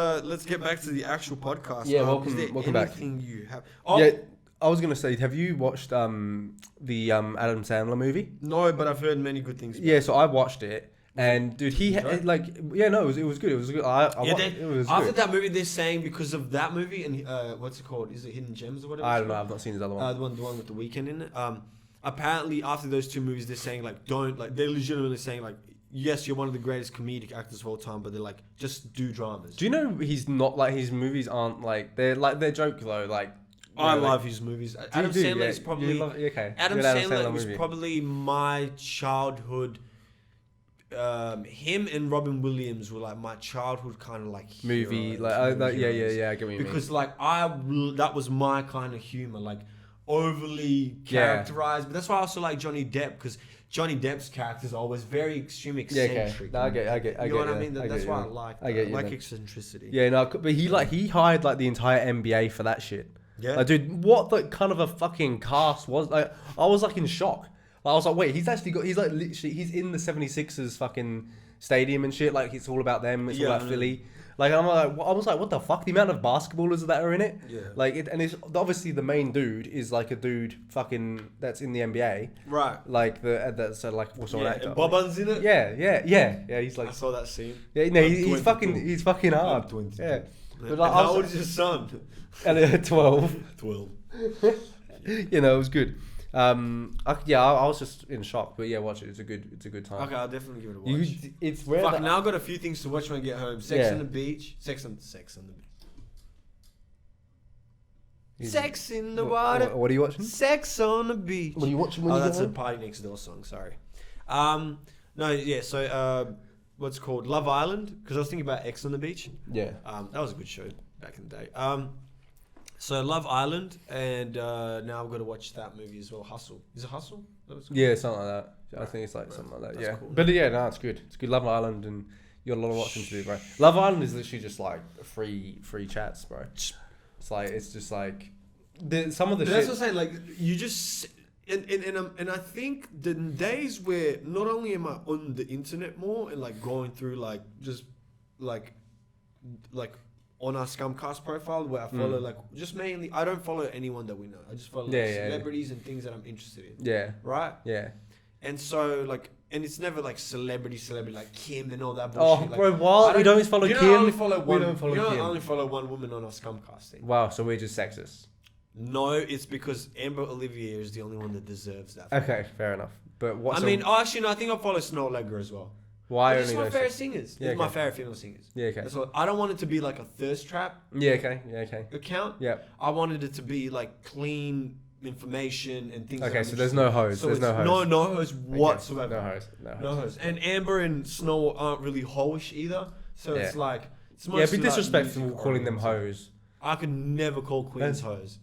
get back to the actual podcast. Yeah, welcome back. Anything you have? Yeah, I was gonna say, have you watched the Adam Sandler movie? No, but I've heard many good things. Yeah, so I watched it. And dude, it was good. It was good. After that movie, they're saying because of that movie and what's it called? Is it Hidden Gems or whatever? I don't know. I've not seen his other one. The one with the Weeknd in it. Apparently, after those two movies, they're saying they're legitimately saying yes, you're one of the greatest comedic actors of all time, but they're like, just do dramas. Do you know he's not his movies aren't they're joke though I love his movies. Adam Sandler is probably Adam Sandler was probably my childhood. Him and Robin Williams were like my childhood kind of movie, I get what you mean. Because that was my kind of humor, overly characterized. But that's why I also like Johnny Depp, because Johnny Depp's characters are always very extreme eccentric. No, I get. You know what I mean? That's why I like. I like eccentricity. Yeah, no, but he hired the entire NBA for that shit. Yeah, dude, what the kind of a fucking cast was? I was in shock. I was like, wait, he's literally he's in the 76ers fucking stadium and shit. It's all about them. It's all about Philly. I was like, what the fuck? The amount of basketballers that are in it. Yeah. And it's obviously the main dude is a dude fucking that's in the NBA. Right. That's also an actor. Boban's in it. Yeah. He's I saw that scene. Yeah, no, he's fucking hard. Yeah. But how old is your son? 12. 12. It was good. I was just in shock, but yeah, watch it. It's a good time. Okay, I'll definitely give it a watch. It's rare. Now I've got a few things to watch when I get home. Sex on the beach. Sex on the beach. Sex in the water. What are you watching? Sex on the beach. What are you watching when you get that's home? a Party Next Door song. Sorry. So what's it called? Love Island. Because I was thinking about X on the Beach. Yeah. That was a good show back in the day. So Love Island, and now I've got to watch that movie as well. Hustle. Is it Hustle? Yeah, something like that. I think it's something like that. That's cool. But yeah, no, it's good. It's good. Love Island, and you got a lot of watching to do, bro. Love Island is literally just free chats, bro. It's just some of the. That's shit. what I'm saying. You just and I think the days where not only am I on the internet more and going through on our ScumCast profile where I follow just mainly, I don't follow anyone that we know. I just follow celebrities and things that I'm interested in. Yeah. Right? Yeah. And so and it's never celebrity like Kim and all that bullshit. Oh, bro, what? We don't follow Kim. I only follow one. We don't follow Kim. I only follow one woman on our ScumCast thing. Wow, so we're just sexist. No, it's because Amber Olivier is the only one that deserves that. Okay, fair enough. But what? Actually, no, I think I follow Snow Legger as well. Why it's only my favorite singers. Yeah, it's my favorite female singers. Yeah, okay. That's I don't want it to be a thirst trap. Yeah, okay. Account. Yeah. I wanted it to be clean information and things. Okay, so there's no hoes. So there's no hoes. No hoes whatsoever. No hoes. And Amber and Snow aren't really hoish either. So it's it's mostly be disrespectful calling them hoes. I could never call queens hoes.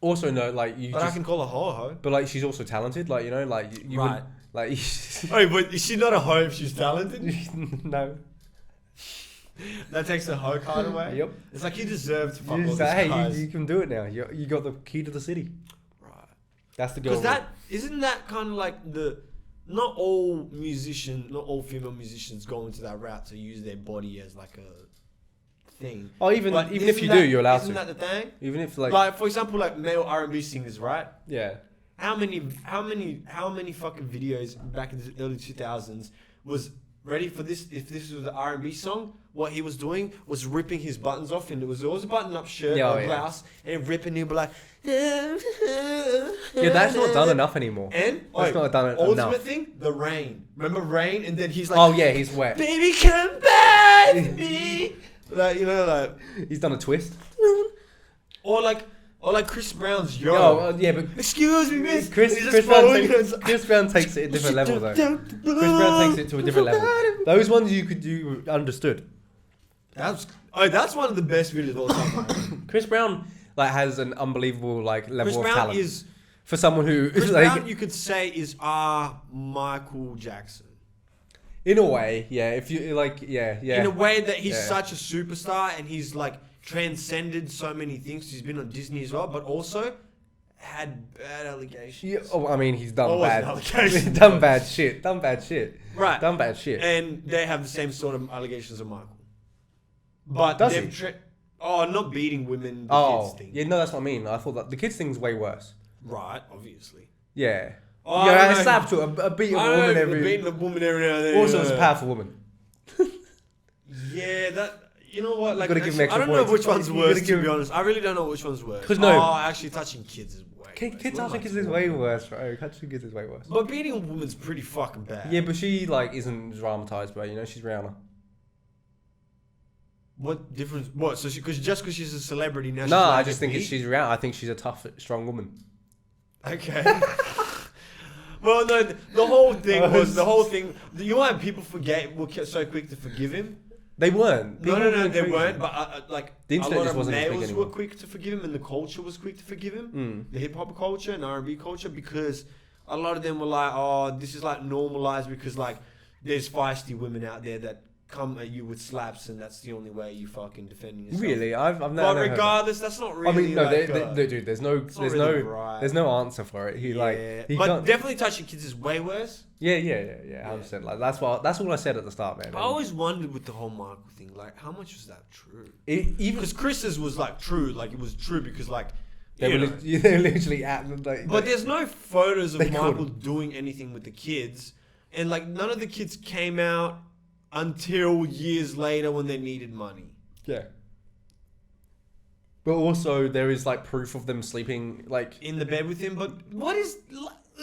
Also, no, But I can call a hoe a hoe. But she's also talented, you right. wouldn't, Wait, but is she not a hoe if she's talented? No. That takes the hoe card away. Yep. It's like you deserve to fuck You all just these say, hey, guys. you can do it now. You got the key to the city. Right. That's the girl. Because that isn't that kind of like not all female musicians go into that route to use their body as like a thing. Oh, even But if you do, you're allowed isn't to. that the thing? Even if Like for example, like male R&B singers, right? yeah. How many fucking videos back in the early 2000s was ready for this? If this was an R&B song, what he was doing was ripping his buttons off, and it was always a button-up shirt or blouse, and ripping. He'd be like, Yeah, that's not done enough anymore. And that's not done ultimate enough. thing, the rain. Remember Rain? And then he's like, Oh yeah, he's wet. baby, come back to me. Like, you know, like He's done a twist. or like Chris Brown's Yo. Oh yeah, but Excuse me, miss. Chris He's just Brown following takes, us. Chris Brown takes it a different level though. Chris Brown takes it to a different level. Those ones you could do understood. That's one of the best videos of all time. Chris Brown has an unbelievable level Chris of Brown talent is for someone who Chris Brown. You could say is Michael Jackson. in a way, yeah. If you yeah. In a way that he's Yeah. such a superstar and he's transcended so many things. He's been on Disney as well, but also had bad allegations. Yeah, oh, I mean, he's done What bad. was the allegation? Done bad shit. Right. Done bad shit. And they have the same sort of allegations of Michael. But Does they've he? not beating women, the kids thing. Yeah, no, that's what I mean. I thought that the kids thing's way worse. Right, obviously. Yeah. Oh, yeah, I I don't know. slapped to a beat of a woman beating a woman every now and then. Also, it's a powerful woman. Yeah, that. You know what? gotta give him extra I don't know points. which one's You worse, gotta give to be him- honest. I really don't know which one's worse. 'Cause no- actually touching kids is way worse. Kids Not touching kids is women. way worse, bro. Touching kids is way worse. But beating a woman's pretty fucking bad. Yeah, but she isn't dramatized, bro. You know, she's Rihanna. What difference? What? So because she's a celebrity now. No, I she's just think she's Rihanna. I think she's a tough, strong woman. Okay. Well, no, the whole thing. You know why people were so quick to forgive him? They weren't. No, they crazy. weren't. But The a internet lot just of wasn't as big males anymore. were quick to forgive him, and the culture was quick to forgive him. Mm. The hip hop culture and R&B culture, because a lot of them were like, "Oh, this is normalized because there's feisty women out there that come at you with slaps, and that's the only way you fucking defending yourself." Really, I've never. But heard that. regardless, that's not really. I mean, no, like, dude. There's not really right. no answer for it. He but can't. definitely touching kids is way worse. Yeah, 100%. That's all I said at the start, man. I always wondered with the whole Michael thing, how much was that true? Even Because Chris's was true, it was true because they were literally at But there's no photos of They Michael couldn't. doing anything with the kids, and none of the kids came out until years later when they needed money. yeah. But also there is proof of them sleeping In the bed with him, but what is?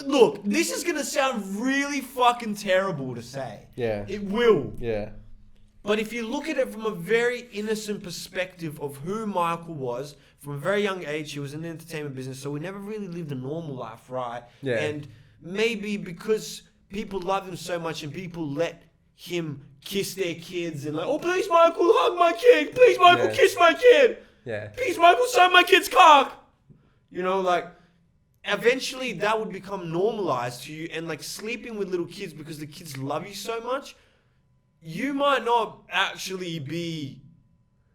Look, this is gonna sound really fucking terrible to say. yeah It will. yeah But if you look at it from a very innocent perspective of who Michael was, from a very young age, he was in the entertainment business, so he never really lived a normal life, right? Yeah. And maybe because people love him so much and people let him kiss their kids and oh, please, Michael, hug my kid. Please, Michael, Yeah. kiss my kid. yeah Please, Michael, suck my kid's cock. You know, eventually that would become normalized to you, and sleeping with little kids because the kids love you so much, you might not actually be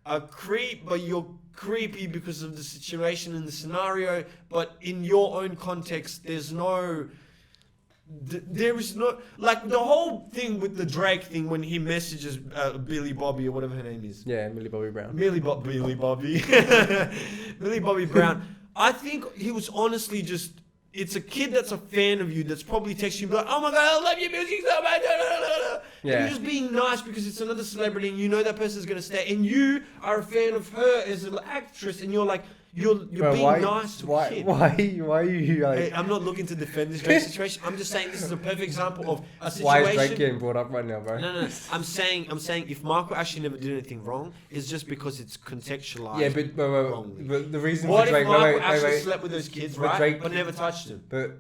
a creep, but you're creepy because of the situation and the scenario. But in your own context, there is no the whole thing with the Drake thing when he messages Billy Bobby or whatever her name is. yeah Millie Bobby Brown. Billy Bobby. Billy Bobby Brown. I think he was honestly just. It's a kid that's a fan of you that's probably texting you oh my god, I love your music so much. And Yeah. you're just being nice because it's another celebrity and you know that person's gonna stay. And you are a fan of her as an actress, and you're you're Bro, being nice to a kid. why are you Hey, I'm not looking to defend this Drake situation. I'm just saying this is a perfect example of a situation. why is Drake getting brought up right now, bro? No. I'm saying if Michael actually never did anything wrong, it's just because it's contextualized. Yeah, but wrongly. the reason What for Drake. if Michael wait, actually slept with those kids, But right? Drake- but never touched them. But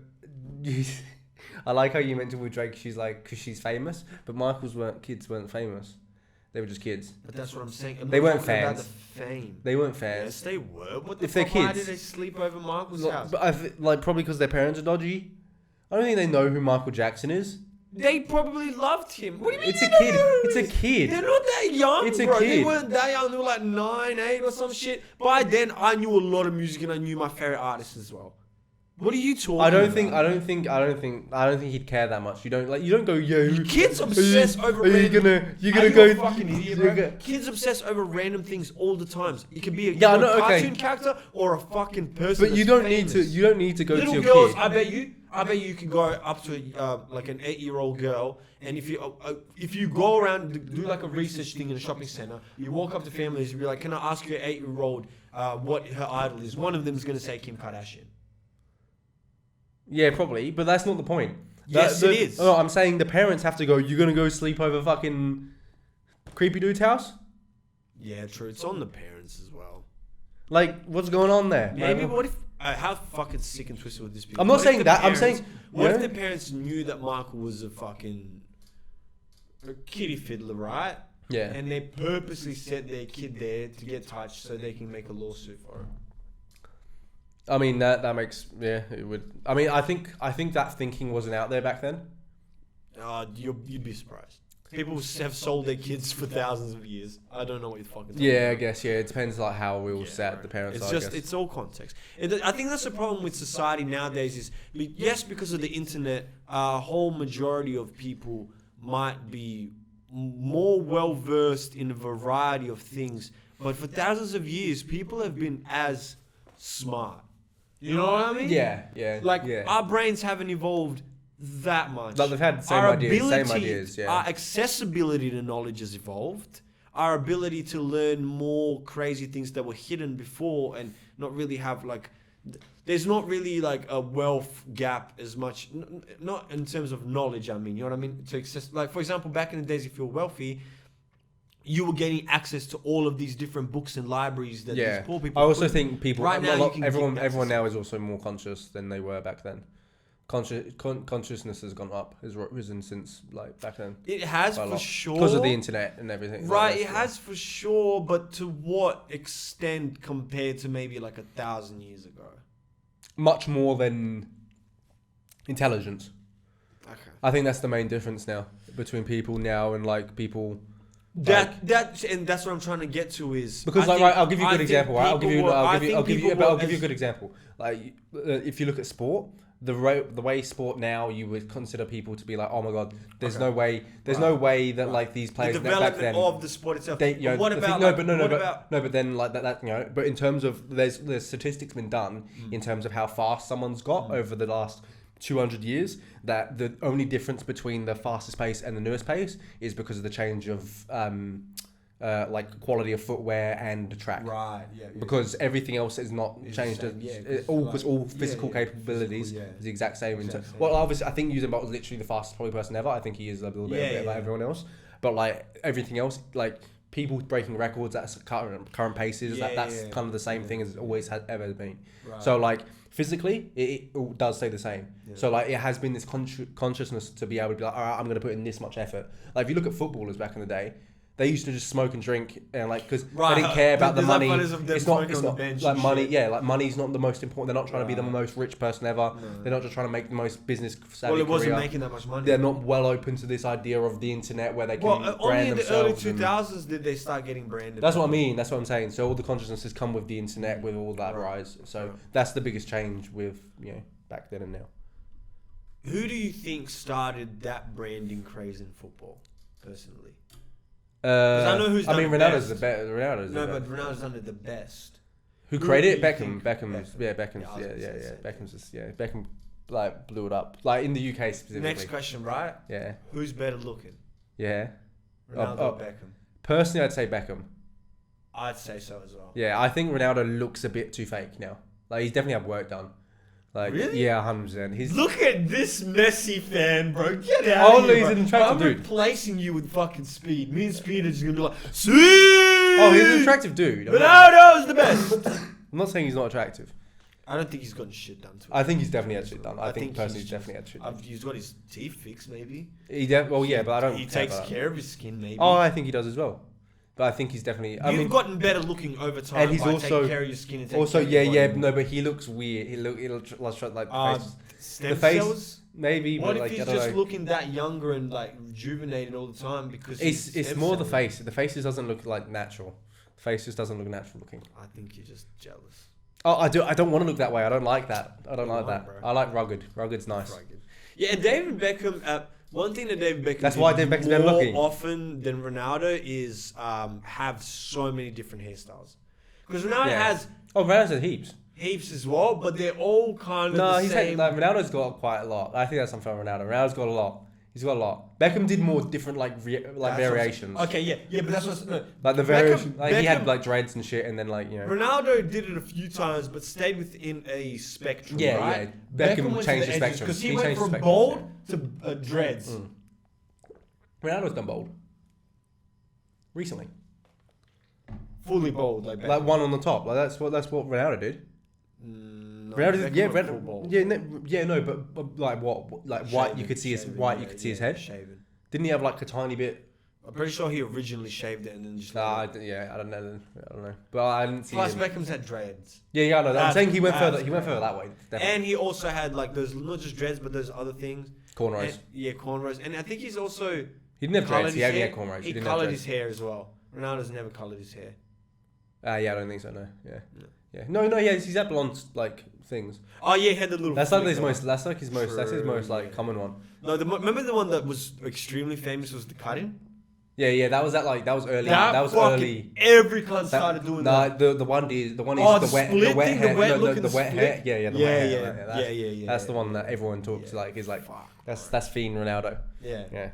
I like how you mentioned with Drake, she's because she's famous, but kids weren't famous. They were just kids. But that's what I'm saying. I'm They not weren't talking about fans. the fame. They weren't Yes, fans. they were. What the If they're fuck? Why kids. did they sleep over Michael's Look, house? but probably because their parents are dodgy. I don't think they know who Michael Jackson is. They probably loved him. What do you mean? It's a kid. It's a kid. They're not that young, It's a bro. They kid. weren't that young. They were like 9, 8 or some shit. By then, I knew a lot of music and I knew my favorite artists as well. What are you talking about? I don't think he'd care that much. You don't go, yo. Kids obsess over Are you random... gonna go? a fucking idiot, bro? Kids obsess over random things all the time. It can be a cartoon character or a fucking person. But you don't need to. You don't need to go Little to your girls, kid. I bet you can go up to like an 8-year-old girl, and if you go around do like a research thing in a shopping center, you walk up to families and be like, "Can I ask your 8-year-old what her idol is?" One of them is gonna say Kim Kardashian. Yeah, probably, but that's not the point. Yes, it is. Oh, I'm saying the parents have to go. You're gonna go sleep over fucking creepy dude's house? Yeah, true. It's on the parents as well. Like, what's going on there? Maybe what if? How fucking sick and twisted would this be? I'm not saying that. I'm saying what if the parents knew that Michael was a kitty fiddler, right? Yeah. And they purposely set their kid there to get touched so they can make a lawsuit for him. I mean that makes it would. I mean I think that thinking wasn't out there back then. You'd be surprised. People have sold their kids for thousands of years. I don't know what you're fucking talking Yeah, about. I guess it depends like how we all set the parents. It's just it's all context. I think that's the problem with society nowadays. Is yes, because of the internet, a whole majority of people might be more well versed in a variety of things, but for thousands of years, people have been as smart. You know what I mean? Yeah. Our brains haven't evolved that much. Like they've had the same ideas. Yeah. Our accessibility to knowledge has evolved. Our ability to learn more crazy things that were hidden before and not really have there's not really like a wealth gap as much. Not in terms of knowledge. I mean, you know what I mean? To access, like for example, back in the days, if you're wealthy, you were getting access to all of these different books and libraries that these poor people. I also think people right now everyone now is also more conscious than they were back then. Consciousness has gone up, has risen since like back then. It has for sure because of the internet and everything. Right, it has for sure, but to what extent compared to maybe like 1,000 years ago? Much more than intelligence. Okay. I think that's the main difference now between people now and like people. That's what I'm trying to get to is because I'll give you a good example. Right? I'll give you a good example. Like if you look at sport, the way sport now, you would consider people to be like, oh my god, there's no way that like these players the development back then of the sport itself. But in terms of there's statistics been done in terms of how fast someone's got over the last 200 years, that the only difference between the fastest pace and the newest pace is because of the change of like quality of footwear and the track. Right, yeah. Because everything else is not changed. All physical capabilities is the exact same. Well, obviously, I think Usain Bolt was literally the fastest probably person ever. I think he is a little bit like everyone else. But like everything else, like people breaking records at current paces, that's kind of the same thing as it always has ever been. Right. So like physically, it does stay the same. Yeah. So like it has been this consciousness to be able to be like, all right, I'm going to put in this much effort. Like if you look at footballers back in the day, they used to just smoke and drink and like because they didn't care about the money. It's not like money. Shit. Yeah, like money's not the most important. They're not trying to be the most rich person ever. No. They're not just trying to make the most business savvy Well, it wasn't career. making that much money. They're not well open to this idea of the internet where they can brand themselves. Only in the early 2000s did they start getting branded. That's what I mean. That's what I'm saying. So all the consciousness has come with the internet, with all that rise. So that's the biggest change with back then and now. Who do you think started that branding craze in football, personally? I know who's. I mean, Ronaldo's best. Ronaldo's. No, but Ronaldo's done it the best. Who created it? Beckham. Beckham's. Beckham like blew it up. Like in the UK specifically. Next question, right? Yeah. Who's better looking? Yeah. Ronaldo or Beckham? Personally, I'd say Beckham. I'd say so as well. Yeah, I think Ronaldo looks a bit too fake now. Like he's definitely had work done. Like, really? Yeah, 100%. Look at this Messi fan, bro. Get out of here, he's an attractive dude. I'm replacing you with fucking Speed. Me and Speed are just going to be like, Sweet! Oh, he's an attractive dude. Ronaldo's the best. I'm not saying he's not attractive. I don't think he's gotten shit done to him. I think he's definitely had shit done. I think personally he's definitely had shit done. He's got his teeth fixed, maybe. But I don't. He takes care of his skin, maybe. Oh, I think he does as well. But I think he's definitely. You've gotten better looking over time. And he's by also taking care of your skin. And also, no, but he looks weird. He looks like the face. Cells? Maybe. What but if like, he's I don't just know. looking that younger and like rejuvenated all the time because It's more the face. The face just doesn't look like natural. The face just doesn't look natural looking. I think you're just jealous. Oh, I don't want to look that way. I don't like that. I don't like Why, that. bro? I like rugged. Rugged's nice. Rugged. Yeah, and David Beckham. One thing that David Beckham That's why David Beckham's better more looking. often than Ronaldo is have so many different hairstyles. Because Ronaldo has Oh, Ronaldo's had heaps. heaps as well, but they're all kind of No, the he's same. had, like, Ronaldo's got quite a lot. I think that's something on Ronaldo. Ronaldo's got a lot. He's got a lot. Beckham did more different That's variations. Okay, yeah, but that's what's no. Like the variation, Beckham- like he had Beckham- like dreads and shit, and then like Ronaldo did it a few times, but stayed within a spectrum. Yeah, right? yeah. Beckham changed the spectrum. because he He went changed the from spectrum, bold to dreads. Ronaldo's done bold recently. Fully bold, like Beckham. Like one on the top. Like that's what Ronaldo did. No, Ronaldo, Beckham yeah, went full bold. no, but like what, like white. You Shaven, could see his shaven, white. yeah, You could see his yeah, head. Shaven. Didn't he have like a tiny bit? I'm pretty sure he originally shaved it and then just. I don't know. But I didn't see Plus, him. Beckham's had dreads, Yeah, I know. I'm That's- saying he went that's further. He went great. further that way. Definitely. and he also had like those not just dreads, but those other things. Cornrows. And, yeah, cornrows, and I think he's also He didn't have coloured dreads. He his only hair. had cornrows. He didn't coloured have his hair as well. Ronaldo's never coloured his hair. Yeah, I don't think so. No. Yeah. No. Yeah. No. Yeah. He's had blonde like things. Oh yeah, he had the little. That's like his flicker. most. That's like his most. That's his most like True, yeah. common one. No, remember the one that was extremely famous was the cutting. Yeah. That was early. That was fucking- early. Every cunt started doing Nah, that. the one is Oh, the wet the wet split thing, hair. the wet No, looking the wet split? hair. Yeah. The Yeah, wet yeah, hair. yeah. That's the one that everyone talks like is like. Fuck. That's Fiend Ronaldo. Yeah. Yeah.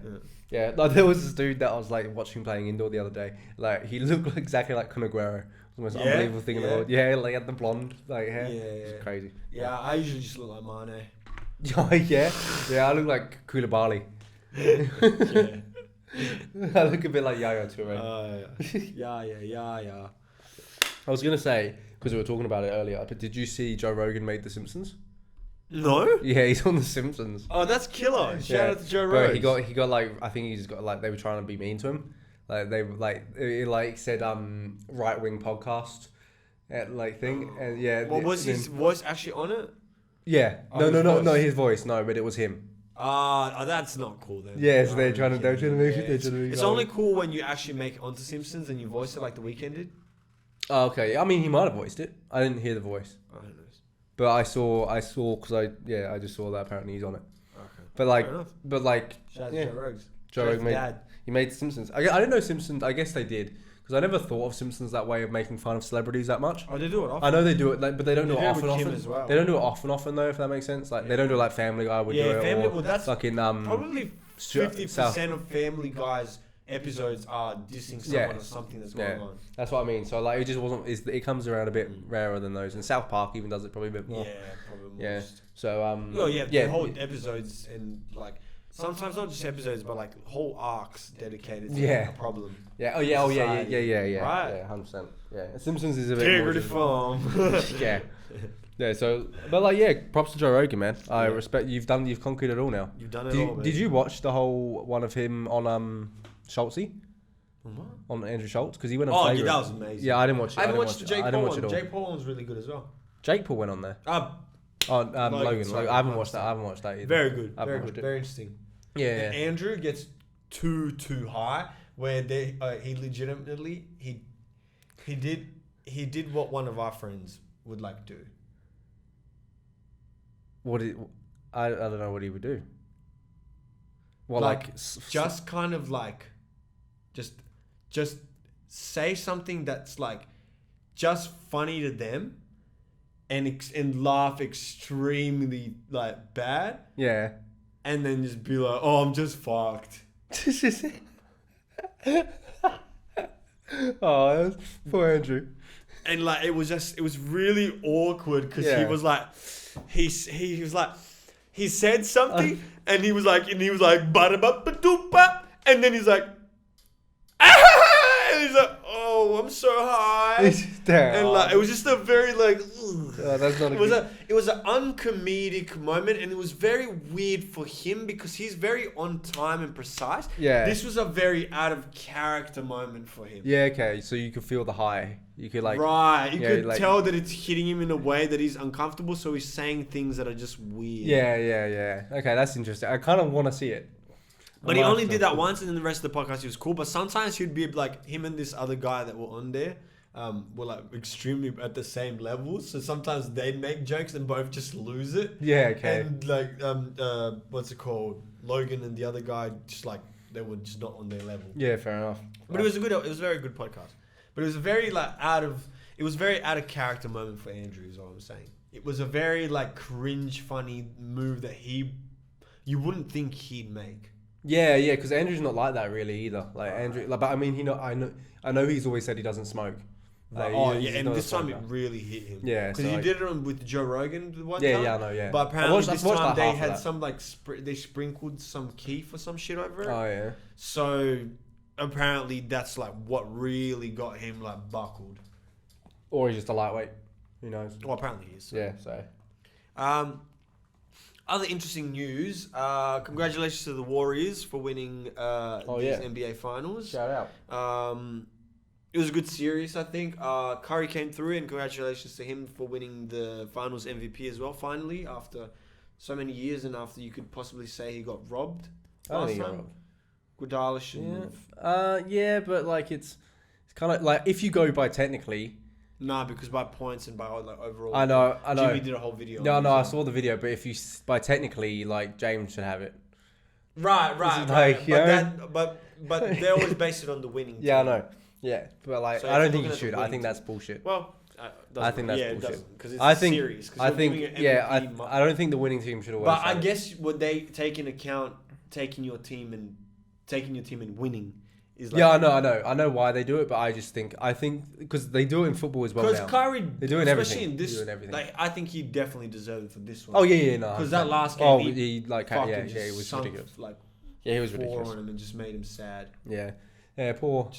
Yeah, like there was this dude that I was like watching playing indoor the other day. Like he looked exactly like Kun Aguero. It was the most Yeah? unbelievable thing in the Yeah. world. Yeah, like he had the blonde like hair. Yeah, It's yeah. crazy. Yeah, I usually just look like Mane. yeah, I look like Koulibaly. Yeah. I look a bit like Yaya Toure. Yeah. I was gonna say because we were talking about it earlier, but did you see Joe Rogan made The Simpsons? No? Yeah, he's on The Simpsons. Oh, that's killer. Shout out to Joe Bro, Rogan. he got like I think he just got like they were trying to be mean to him. Like they like it like said right wing podcast like thing and yeah. What was then- his voice actually on it? Yeah. Oh, No, his no, no, voice. no, his voice. No, but it was him. That's not cool then. Yeah, so they're trying to make it. It's, it's only cool when you actually make it onto Simpsons and you voice it like The Weeknd did. Oh, okay. I mean, he might have voiced it. I didn't hear the voice, I don't know. but I saw because I just saw that apparently he's on it. Okay. But like, Fair enough. Shout out yeah. to Joe Rogan. Joe Shout out Rogan to made Dad. he made Simpsons. I didn't know Simpsons. I guess they did because I never thought of Simpsons that way of making fun of celebrities that much. Oh, they do it often. I know they do it, like, but they don't do They it do it often. with Kim Often as well. they don't do it often though. If that makes sense, like they don't do it like Family Guy would do it. Family. Or Well, that's fucking probably South- 50% of Family Guy's episodes are dissing someone or something that's going on. That's what I mean. So like, it just wasn't. It comes around a bit rarer than those. And South Park even does it probably a bit more. Yeah, probably. Yeah. Most. So Well, yeah, the whole episodes and like sometimes not just episodes, but like whole arcs dedicated to Yeah. a problem. Yeah. Oh yeah. Oh yeah. Society. Yeah. Right. Yeah. 100%. Yeah. Simpsons is a bit Integrity more. Farm. Yeah. Yeah. So, but like, yeah. Props to Joe Rogan, man. I Yeah. respect you've conquered it all now. You've done it Did all. you, man. did you watch the whole one of him on Schultzy What? on Andrew Schultz because he went on. Oh, yeah, Flagrant. that was amazing. Yeah, I didn't watch it. I haven't didn't watched the watch Jake it. I Paul didn't watch one. it all. Jake Paul one's really good as well. Jake Paul went on there. Logan, Logan. sorry, I haven't I'm watched that. sorry. I haven't watched that either. Very good. I haven't Very watched good. it. Very interesting. Yeah. And Andrew gets too high where he legitimately he did what one of our friends would like do. I don't know what he would do. Well, Like, just kind of like just say something that's like just funny to them and laugh extremely like bad yeah. and then just be like, oh, I'm just fucked. Oh, poor Andrew. And like it was really awkward because Yeah. he was like he was like he said something and he was like ba-da-ba-ba-doo-ba, and then he's like and he's like, oh, I'm so high. And like it was just a very like That's not it was an uncomedic moment, and it was very weird for him because he's very on time and precise. Yeah. This was a very out of character moment for him. Yeah, okay. So you could feel the high. You could like... Right. You could like, tell that it's hitting him in a way that he's uncomfortable, so he's saying things that are just weird. Yeah. Okay, that's interesting. I kind of want to see it. But he only did that once, and then the rest of the podcast he was cool. But sometimes he'd be like, him and this other guy that were on there were like extremely at the same levels. So sometimes they'd make jokes and both just lose it. Yeah, okay. And like, what's it called? Logan and the other guy just like, they were just not on their level. Yeah, fair enough. But it was a very good podcast. But it was a very like out of character moment for Andrew, is all I'm saying. It was a very like cringe funny move that you wouldn't think he'd make. Yeah, because Andrew's not like that really either. Like Andrew, like, but I mean, I know he's always said he doesn't smoke. Like, and this time it really hit him. Yeah, because he did it with Joe Rogan the one time. Yeah, I know. Yeah, but apparently this time they had some like they sprinkled some keef or some shit over it. Oh yeah. So apparently that's like what really got him like buckled. Or he's just a lightweight. Who knows? Well, apparently he is. So. Yeah. So. Other interesting news. Congratulations to the Warriors for winning these NBA finals. Shout out. It was a good series, I think. Curry came through, and congratulations to him for winning the finals MVP as well, finally, after so many years and after you could possibly say he got robbed. I don't think he got robbed. Iguodala shouldn't have. Yeah, but like it's kind of like if you go by technically... Nah, because by points and by like overall... I know. Jimmy did a whole video. No, I saw the video, but if you... By technically, like, James should have it. Right. Like, but they always base it on the winning team. Yeah, I know. Yeah, but like, So I don't think you should. I think that's bullshit. Well, I think that's bullshit. Because it's a series. I don't think the winning team should always. But I guess would they take in account taking your team and winning is like... Yeah, I know why they do it, but I think because they do it in football as well. Because Curry, they do it in especially everything. in this, everything. like I think he definitely deserved it for this one. Oh yeah, no. Because that last game, he was sunk, ridiculous. Like, he was ridiculous on him and just made him sad. Yeah, poor.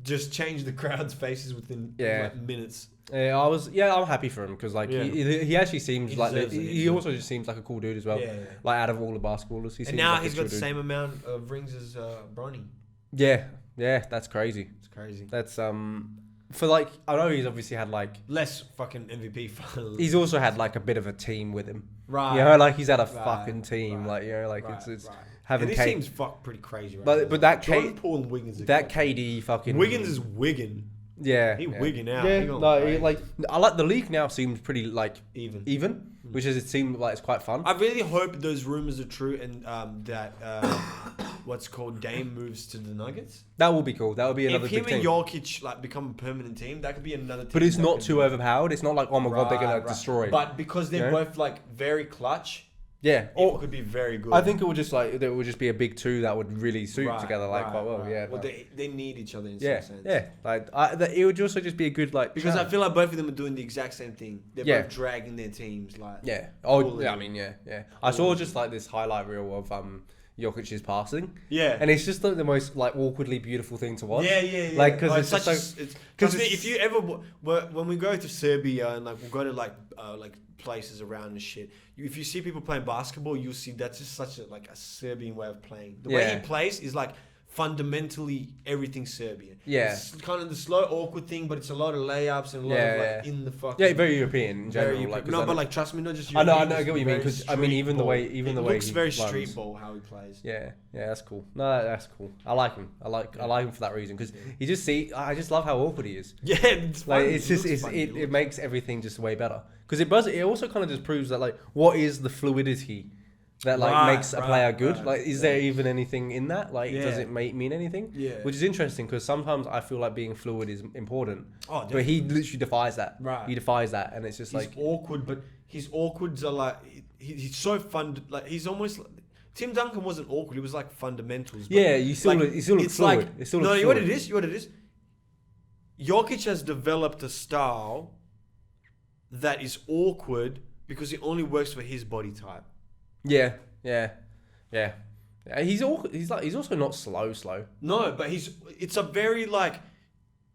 Just changed the crowd's faces within like minutes. Yeah, I'm happy for him because like he actually seems he also just seems like a cool dude as well. Yeah. Like out of all the basketballers, he seems now like he's got the same amount of rings as Bronny. Yeah, that's crazy. It's crazy. That's for like I know he's obviously had like less fucking MVP finals. He's also had like a bit of a team with him, right? You know, like he's had a fucking team, like you know, like it's having. And this team's pretty crazy, right? But that Paul and Wiggins. That KD fucking Wiggins is wigging. Yeah, wigging out. Yeah, I like the league now seems pretty like even, which is it seemed like it's quite fun. I really hope those rumors are true and that what's called Dame moves to the Nuggets. That will be cool. That would be another big team. If him and Jokic like become a permanent team, that could be another team. But it's not too overpowered. It's not like, oh my god, they're gonna destroy. But because they're both like very clutch. Yeah, it could be very good. I think it would just be a big two that would really suit together quite well. Yeah, well, they need each other in some sense. Yeah, like it would also just be a good like because I feel like both of them are doing the exact same thing. They're both dragging their teams like I mean yeah. I saw just like this highlight reel of Jokic's passing. Yeah, and it's just like the most like awkwardly beautiful thing to watch. Yeah. Like because it's such because if you ever when we go to Serbia and like we'll go to like places around and shit. If you see people playing basketball, you'll see that's just such a Serbian way of playing. The way he plays is like fundamentally everything Serbian. Yeah, it's kind of the slow, awkward thing, but it's a lot of layups and a lot of in the fucking very European in general. But trust me, not just European. I know, I get what you mean because I mean even the way it looks very street ball how he plays. Yeah, that's cool. No, that's cool. I like him. I like him for that reason because I just love how awkward he is. Yeah, it's like it's just it makes everything just way better because it also kind of just proves that like what is the fluidity that makes a player good. Like, is there even anything in that? Like, does it mean anything? Yeah. Which is interesting because sometimes I feel like being fluid is important. Oh, but he literally defies that. Right. He defies that, and it's just he's awkward, but his awkwards are like he's so fun. Like he's almost. Tim Duncan wasn't awkward. He was like fundamentals. Yeah, you still look fluid. Like, it's still you know what it is. You know what it is. Jokic has developed a style that is awkward because it only works for his body type. Yeah. He's also not slow. No, but it's a very like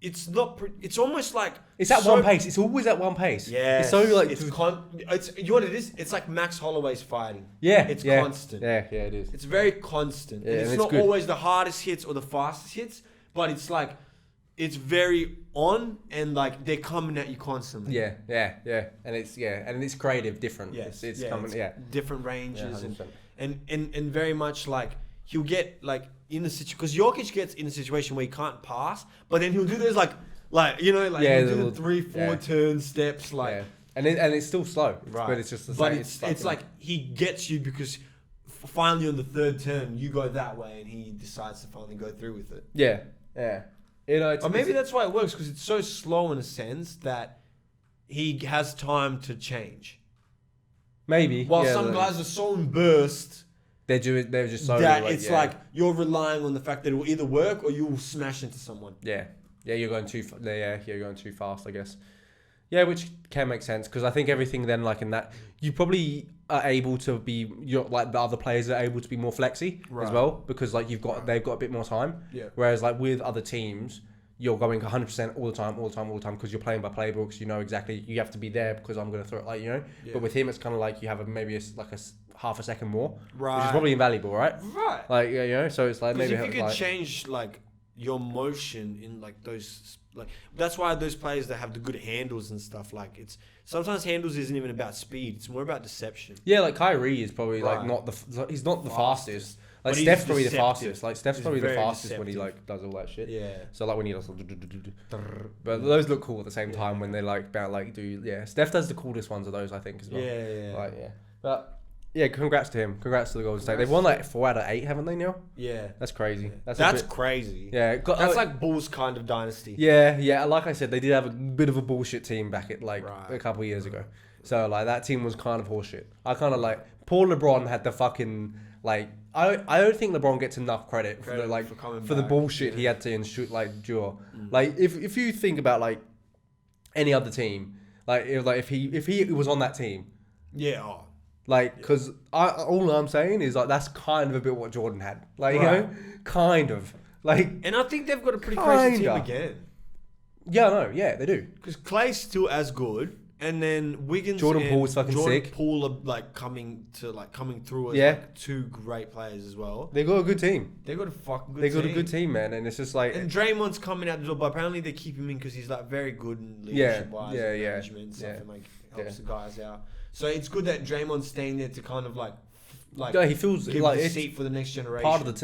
it's not. It's almost like it's at one pace. It's always at one pace. Yeah, it's so like it's you know what it is? It's like Max Holloway's fighting. Yeah, it's yeah, constant. Yeah, it is. It's very constant. Yeah, and it's not good. always the hardest hits or the fastest hits, but it's like it's very on and like they're coming at you constantly. Yeah, and it's creative, different. Yes, it's coming. Different ranges and very much like he'll get like in the situation because Jokic gets in a situation where he can't pass, but then he'll do those like he'll do the 3-4 turn steps and it's still slow, right? But it's just the same. But it's like he gets you because finally on the third turn you go that way and he decides to finally go through with it. Yeah. Or maybe that's why it works because it's so slow in a sense that he has time to change. Maybe. While some guys are so in burst. They're just so that it's like you're relying on the fact that it will either work or you will smash into someone. Yeah, you're going too. You're going too fast, I guess. Yeah, which can make sense because I think everything then like in that you probably are able to be like the other players are able to be more flexy as well because like they've got a bit more time. Yeah. Whereas like with other teams, you're going 100% all the time because you're playing by playbooks. You know exactly you have to be there because I'm going to throw it Yeah. But with him, it's kind of like you have maybe half a second more, right? Which is probably invaluable, right? Right. Like so it's like maybe if you could change like your motion in like those that's why those players that have the good handles and stuff like it's sometimes handles isn't even about speed, it's more about deception. Yeah, like Kyrie is probably like he's not the fastest. Like but Steph's probably the fastest. Like Steph's probably the fastest deceptive. when he like does all that shit. Yeah. So like when he does, but those look cool at the same time when they like Steph does the coolest ones of those I think as well. Yeah. But yeah, congrats to him. Congrats to the Golden State. They've won like 4 out of 8, haven't they now? Yeah. That's crazy. That's crazy. Yeah. That's like Bulls kind of dynasty. Yeah. Like I said, they did have a bit of a bullshit team back at a couple of years ago. So like that team was kind of horseshit. I kind of like Paul LeBron had the fucking like I don't think LeBron gets enough credit for the bullshit he had to endure. Like if you think about like any other team, like if he was on that team. Yeah. Like, because all I'm saying is, like, that's kind of a bit what Jordan had. Like, you know? Kind of. Like... And I think they've got a pretty crazy team again. Yeah, no, yeah, they do. Because Clay's still as good, and then Wiggins Jordan Poole's fucking sick. Poole are, like, coming through as, like, 2 great players as well. They got a good team. They got a fucking good team. They got a good team, man, and it's just like... And Draymond's coming out the door, but apparently they keep him in because he's, like, very good in leadership-wise and management and stuff, and, like, helps the guys out. So it's good that Draymond's staying there to kind of like he feels give like the seat for the next generation. It's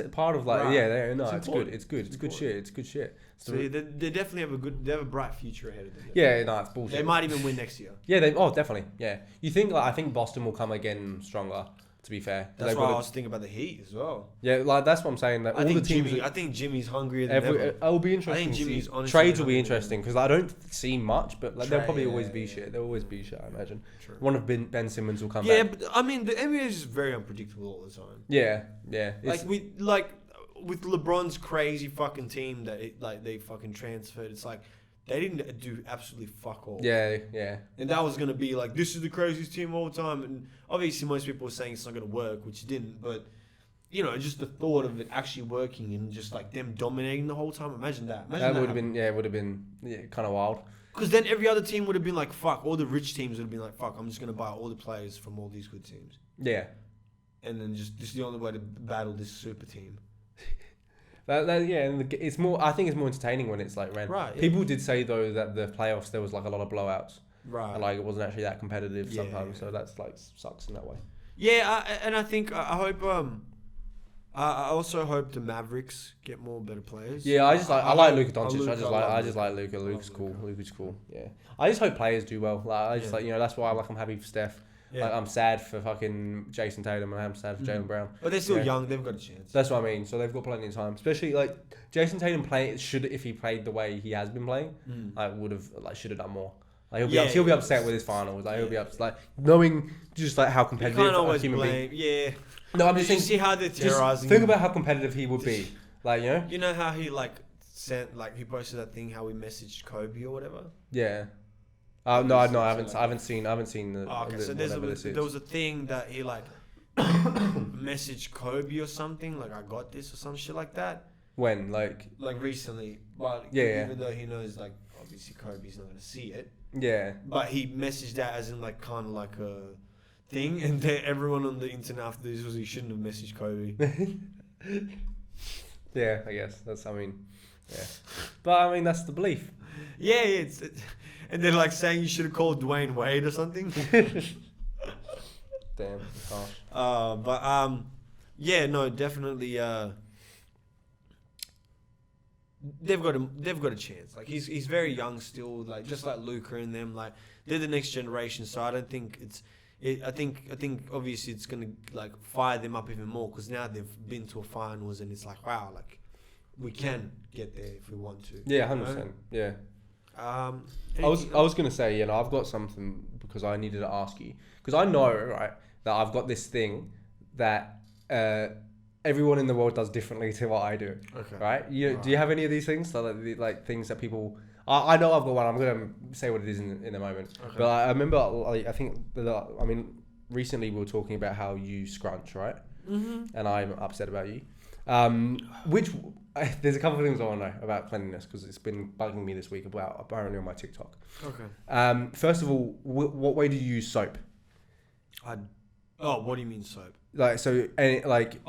good. It's good. It's good shit. It's good shit. So they definitely have a bright future ahead of them. Yeah, no, it's bullshit. They might even win next year. Yeah, definitely. Yeah, you think I think Boston will come again stronger. To be fair, that's why I was thinking about the Heat as well. Yeah, like that's what I'm saying. That I think Jimmy's hungrier than ever. It'll be interesting. I think Jimmy's trades will be interesting because I don't see much, but like, there'll probably always be shit. There'll always be shit. I imagine. True. One of Ben Simmons will come back. Yeah, but I mean the NBA is just very unpredictable all the time. Yeah. With LeBron's crazy fucking team that they fucking transferred. It's like. They didn't do absolutely fuck all. Yeah. And that was going to be like, this is the craziest team all the time. And obviously most people were saying it's not going to work, which it didn't. But, just the thought of it actually working and just like them dominating the whole time. Imagine that. That would have been kind of wild. Because then every other team would have been like, fuck. All the rich teams would have been like, fuck, I'm just going to buy all the players from all these good teams. Yeah. And then this is the only way to battle this super team. And it's more. I think it's more entertaining when it's like ran. Right. People did say though that the playoffs there was like a lot of blowouts. Right. And like it wasn't actually that competitive sometimes. So that's like sucks in that way. Yeah, and I think I hope. I also hope the Mavericks get more better players. Yeah, I like Luka Doncic. I just like Luka. Luka's cool. Luka's cool. Yeah. I just hope players do well. Like that's why I'm happy for Steph. Yeah. Like, I'm sad for fucking Jason Tatum and I'm sad for Jaylen Brown. But they're still young. They've got a chance. That's what I mean. So they've got plenty of time. Especially like Jason Tatum if he played the way he has been playing, should have done more. Like he'll be upset with his finals. Like he'll be upset. Like knowing just like how competitive you can't always a human blame. being. Yeah. No, I'm just saying. See how they're terrorizing. Think about how competitive he would be. Like You know how he he posted that thing how he messaged Kobe or whatever. Yeah. No, I haven't seen the. Oh, okay, so there was a thing that he messaged Kobe or something, like I got this or some shit like that, When? Like recently. But Yeah. even though he knows, like, obviously Kobe's not going to see it. Yeah. But he messaged that as in, like, kind of like a thing. And then everyone on the internet after this was he shouldn't have messaged Kobe. Yeah, I guess. Yeah. But, I mean, that's the belief. Yeah, and they're, like, saying you should have called Dwayne Wade or something. Damn. Harsh. Yeah, no, definitely. They've got a chance. Like he's very young still. Like just like Luka and them. Like they're the next generation. So I don't think I think obviously it's gonna like fire them up even more because now they've been to a finals and it's like wow, like we can get there if we want to. Yeah, 100%. Yeah. I was gonna say, I've got something because I needed to ask you because I know right that I've got this thing that everyone in the world does differently to what I do. Okay. Right? Do you have any of these things like things that people? I know I've got one. I'm gonna say what it is in a moment. Okay. But I remember recently we were talking about how you scrunch, right? Mm-hmm. And I'm upset about you. There's a couple of things I want to know about cleanliness because it's been bugging me this week about apparently on my TikTok. Okay. First of all, what way do you use soap? What do you mean soap? Like so, any like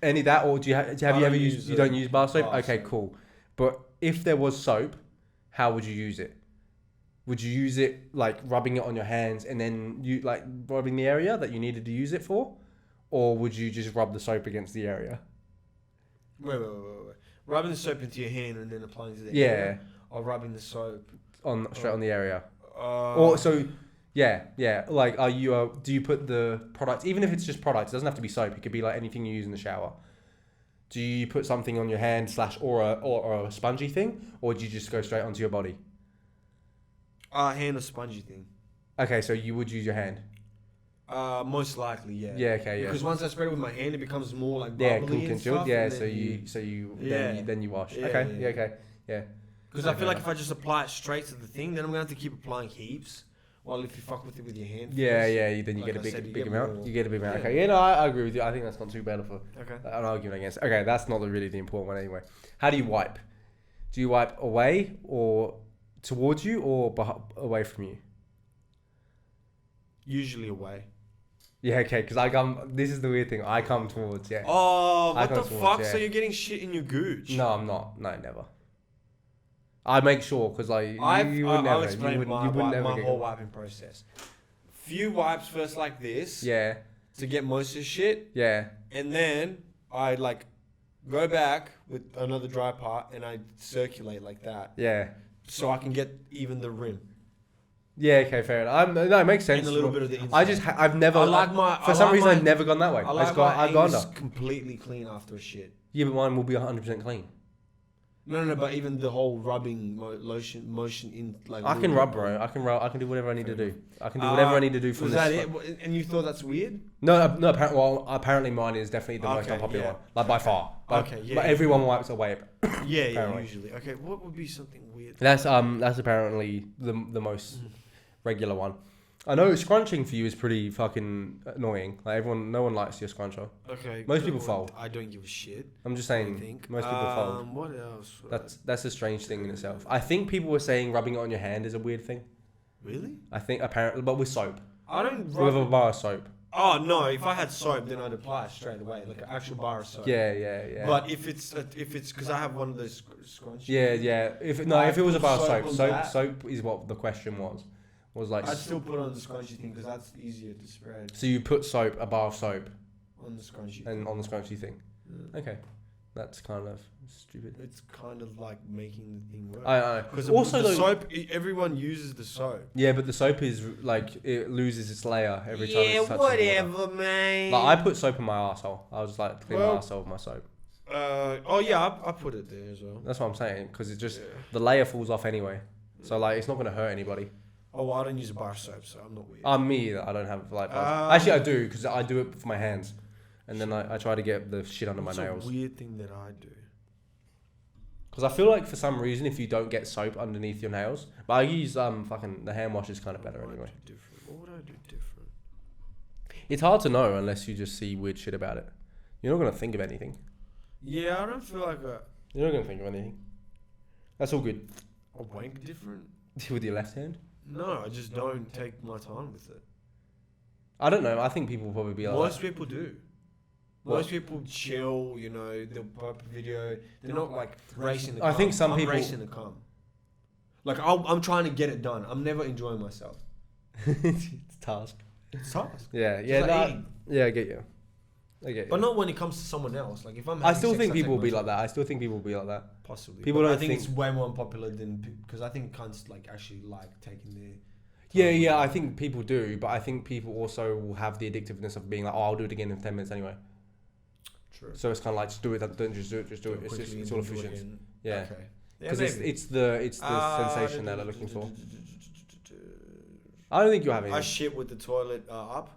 any that, or do you have you ever used? You don't use bar soap? Okay, cool. But if there was soap, how would you use it? Would you use it like rubbing it on your hands and then you like rubbing the area that you needed to use it for, or would you just rub the soap against the area? Wait. Rubbing the soap into your hand and then applying to the area, or rubbing the soap straight on the area, or so. Yeah. Like, do you put the product, even if it's just product, it doesn't have to be soap. It could be like anything you use in the shower. Do you put something on your hand or a spongy thing, or do you just go straight onto your body? Hand or spongy thing. Okay, so you would use your hand. Most likely, yeah. Yeah, okay, yeah. Because once I spread it with my hand, it becomes more like bubbly and stuff. Yeah, then you wash. Yeah. Because I feel like if I just apply it straight to the thing, then I'm gonna have to keep applying heaps. Well, if you fuck with it with your hand. Then you get a big amount. You get a big amount. Okay, I agree with you. I think that's not too bad of an argument against. Okay, that's not really the important one anyway. How do you wipe? Do you wipe away or towards you or away from you? Usually away. Yeah, okay, because this is the weird thing. I come towards, yeah. Oh, what the fuck? Yeah. So you're getting shit in your gooch? No, I'm not. No, never. I make sure because like you would never. I'll explain my whole wiping wiping process. Few wipes first like this. Yeah. To get most of the shit. Yeah. And then I like go back with another dry part and I circulate like that. Yeah. So I can get even the rim. Yeah. Okay. Fair enough. No, it makes sense. And a little bit of the inside. I've never. I've never gone that way. I've gone completely clean after a shit. Yeah, but mine will be 100% clean. No, but even the whole rubbing motion in like. I can rub, bro. I can do whatever I need to do. I can do whatever I need to do from this. Was that it? And you thought that's weird? No. Apparently mine is definitely the most unpopular one, like by far. But everyone wipes away. Yeah, usually. Okay, what would be something weird? That's apparently the most regular one. I know scrunching for you is pretty fucking annoying. Like no one likes your scruncher. Okay. Most people fold. I don't give a shit. I'm just saying. Most people fold. What else? That's a strange thing in itself. I think people were saying rubbing it on your hand is a weird thing. Really? I think apparently, but with soap. I don't. With a bar of soap. Oh no! If I had soap, then I'd apply it straight away, like an actual bar of soap. Yeah. But if it's because I have one of those scrunchies. Yeah. If it was a bar of soap is what the question was. Like I'd still put on the scrunchy thing because that's easier to spread. So you put a bar of soap on the scrunchy on the scrunchy thing. Yeah. Okay, that's kind of stupid. It's kind of like making the thing work. I know. Because also the soap, everyone uses the soap. Yeah, but the soap is like it loses its layer every time. Yeah, whatever, man. Like I put soap in my arsehole. I was like clean my arsehole with my soap. I put it there as well. That's what I'm saying because it's just the layer falls off anyway. So like it's not gonna hurt anybody. Oh, I don't use a bar of soap, so I'm not weird. Me either. I don't have like bars. Actually, I do because I do it for my hands, and then I try to get the shit under my nails. It's a weird thing that I do. Because I feel like for some reason, if you don't get soap underneath your nails, but I use fucking the hand wash is kind of better anyway. What would I do different? It's hard to know unless you just see weird shit about it. You're not gonna think of anything. Yeah, I don't feel like You're not gonna think of anything. That's all good. a wank different. With your left hand? No, I just don't take my time with it. I don't know. I think people will probably be like Most that. people do. What? Most people chill, you know, they'll pop a video. They're not like racing the I cum. think some I'm people- racing the cum. Like, I'm trying to get it done. I'm never enjoying myself. It's task. It's task. Yeah, Just yeah, like eating. yeah. I get you. I get you. But not when it comes to someone else. Like, if I'm I having still sex, think I people take will be my like that. I still think people will be like that. time. Possibly. People But don't I think think- it's way more unpopular than... Because I think cunts, like, actually like taking their... Yeah, yeah. I think people do, but I think people also will have the addictiveness of being like, oh, I'll do it again in 10 minutes anyway. True. So it's kind of like, just do it. Don't just do it. Just do it. It's all efficient. Yeah. Okay. Because maybe. it's the sensation that they're looking for. I don't think you have any. I shit with the toilet up.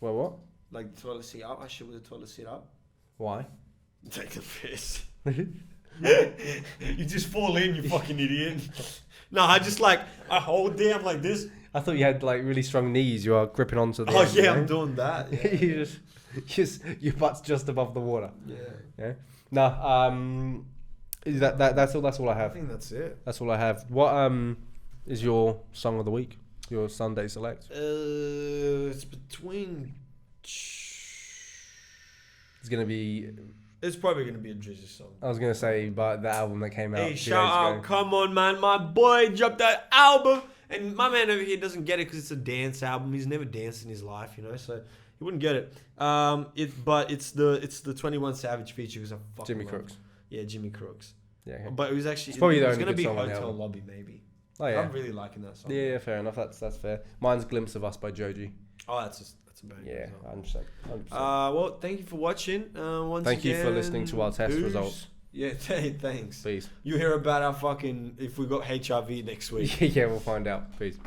Well, what? Like the toilet seat up. I shit with the toilet seat up. Why? Take the piss. You just fall in, you fucking idiot. No, I just like, I hold down like this. I thought you had like really strong knees. You are gripping onto the. Oh end, yeah, you know? I'm doing that. Yeah. you just your butt's just above the water. Yeah. Yeah. No. That's all I I have. think that's it. That's all I have. What is your song of the week? Your Sunday select? It's between. It's gonna be. It's probably gonna be a Drizzy song. I was gonna say, but the album that came out. Hey, 2 shout days out! ago. Come on, man, my boy dropped that album, and my man over here doesn't get it because it's a dance album. He's never danced in his life, you know, so he wouldn't get it. But it's the 21 Savage feature because I fucking Jimmy love Crooks. it. Yeah, Jimmy Crooks. Yeah. Okay. But it was actually It's probably the it was only gonna good be song on the Hotel album. Lobby maybe. Oh yeah. I'm really liking that song. Yeah, fair enough. That's fair. Mine's "Glimpse of Us" by Joji. Oh, that's a banger. Yeah, as well. 100%. Well, thank you for watching. Once Thank you again, for listening to our test peace. results. Yeah, thanks. Peace. You hear about our fucking if we got HIV next week. Yeah, we'll find out. Peace.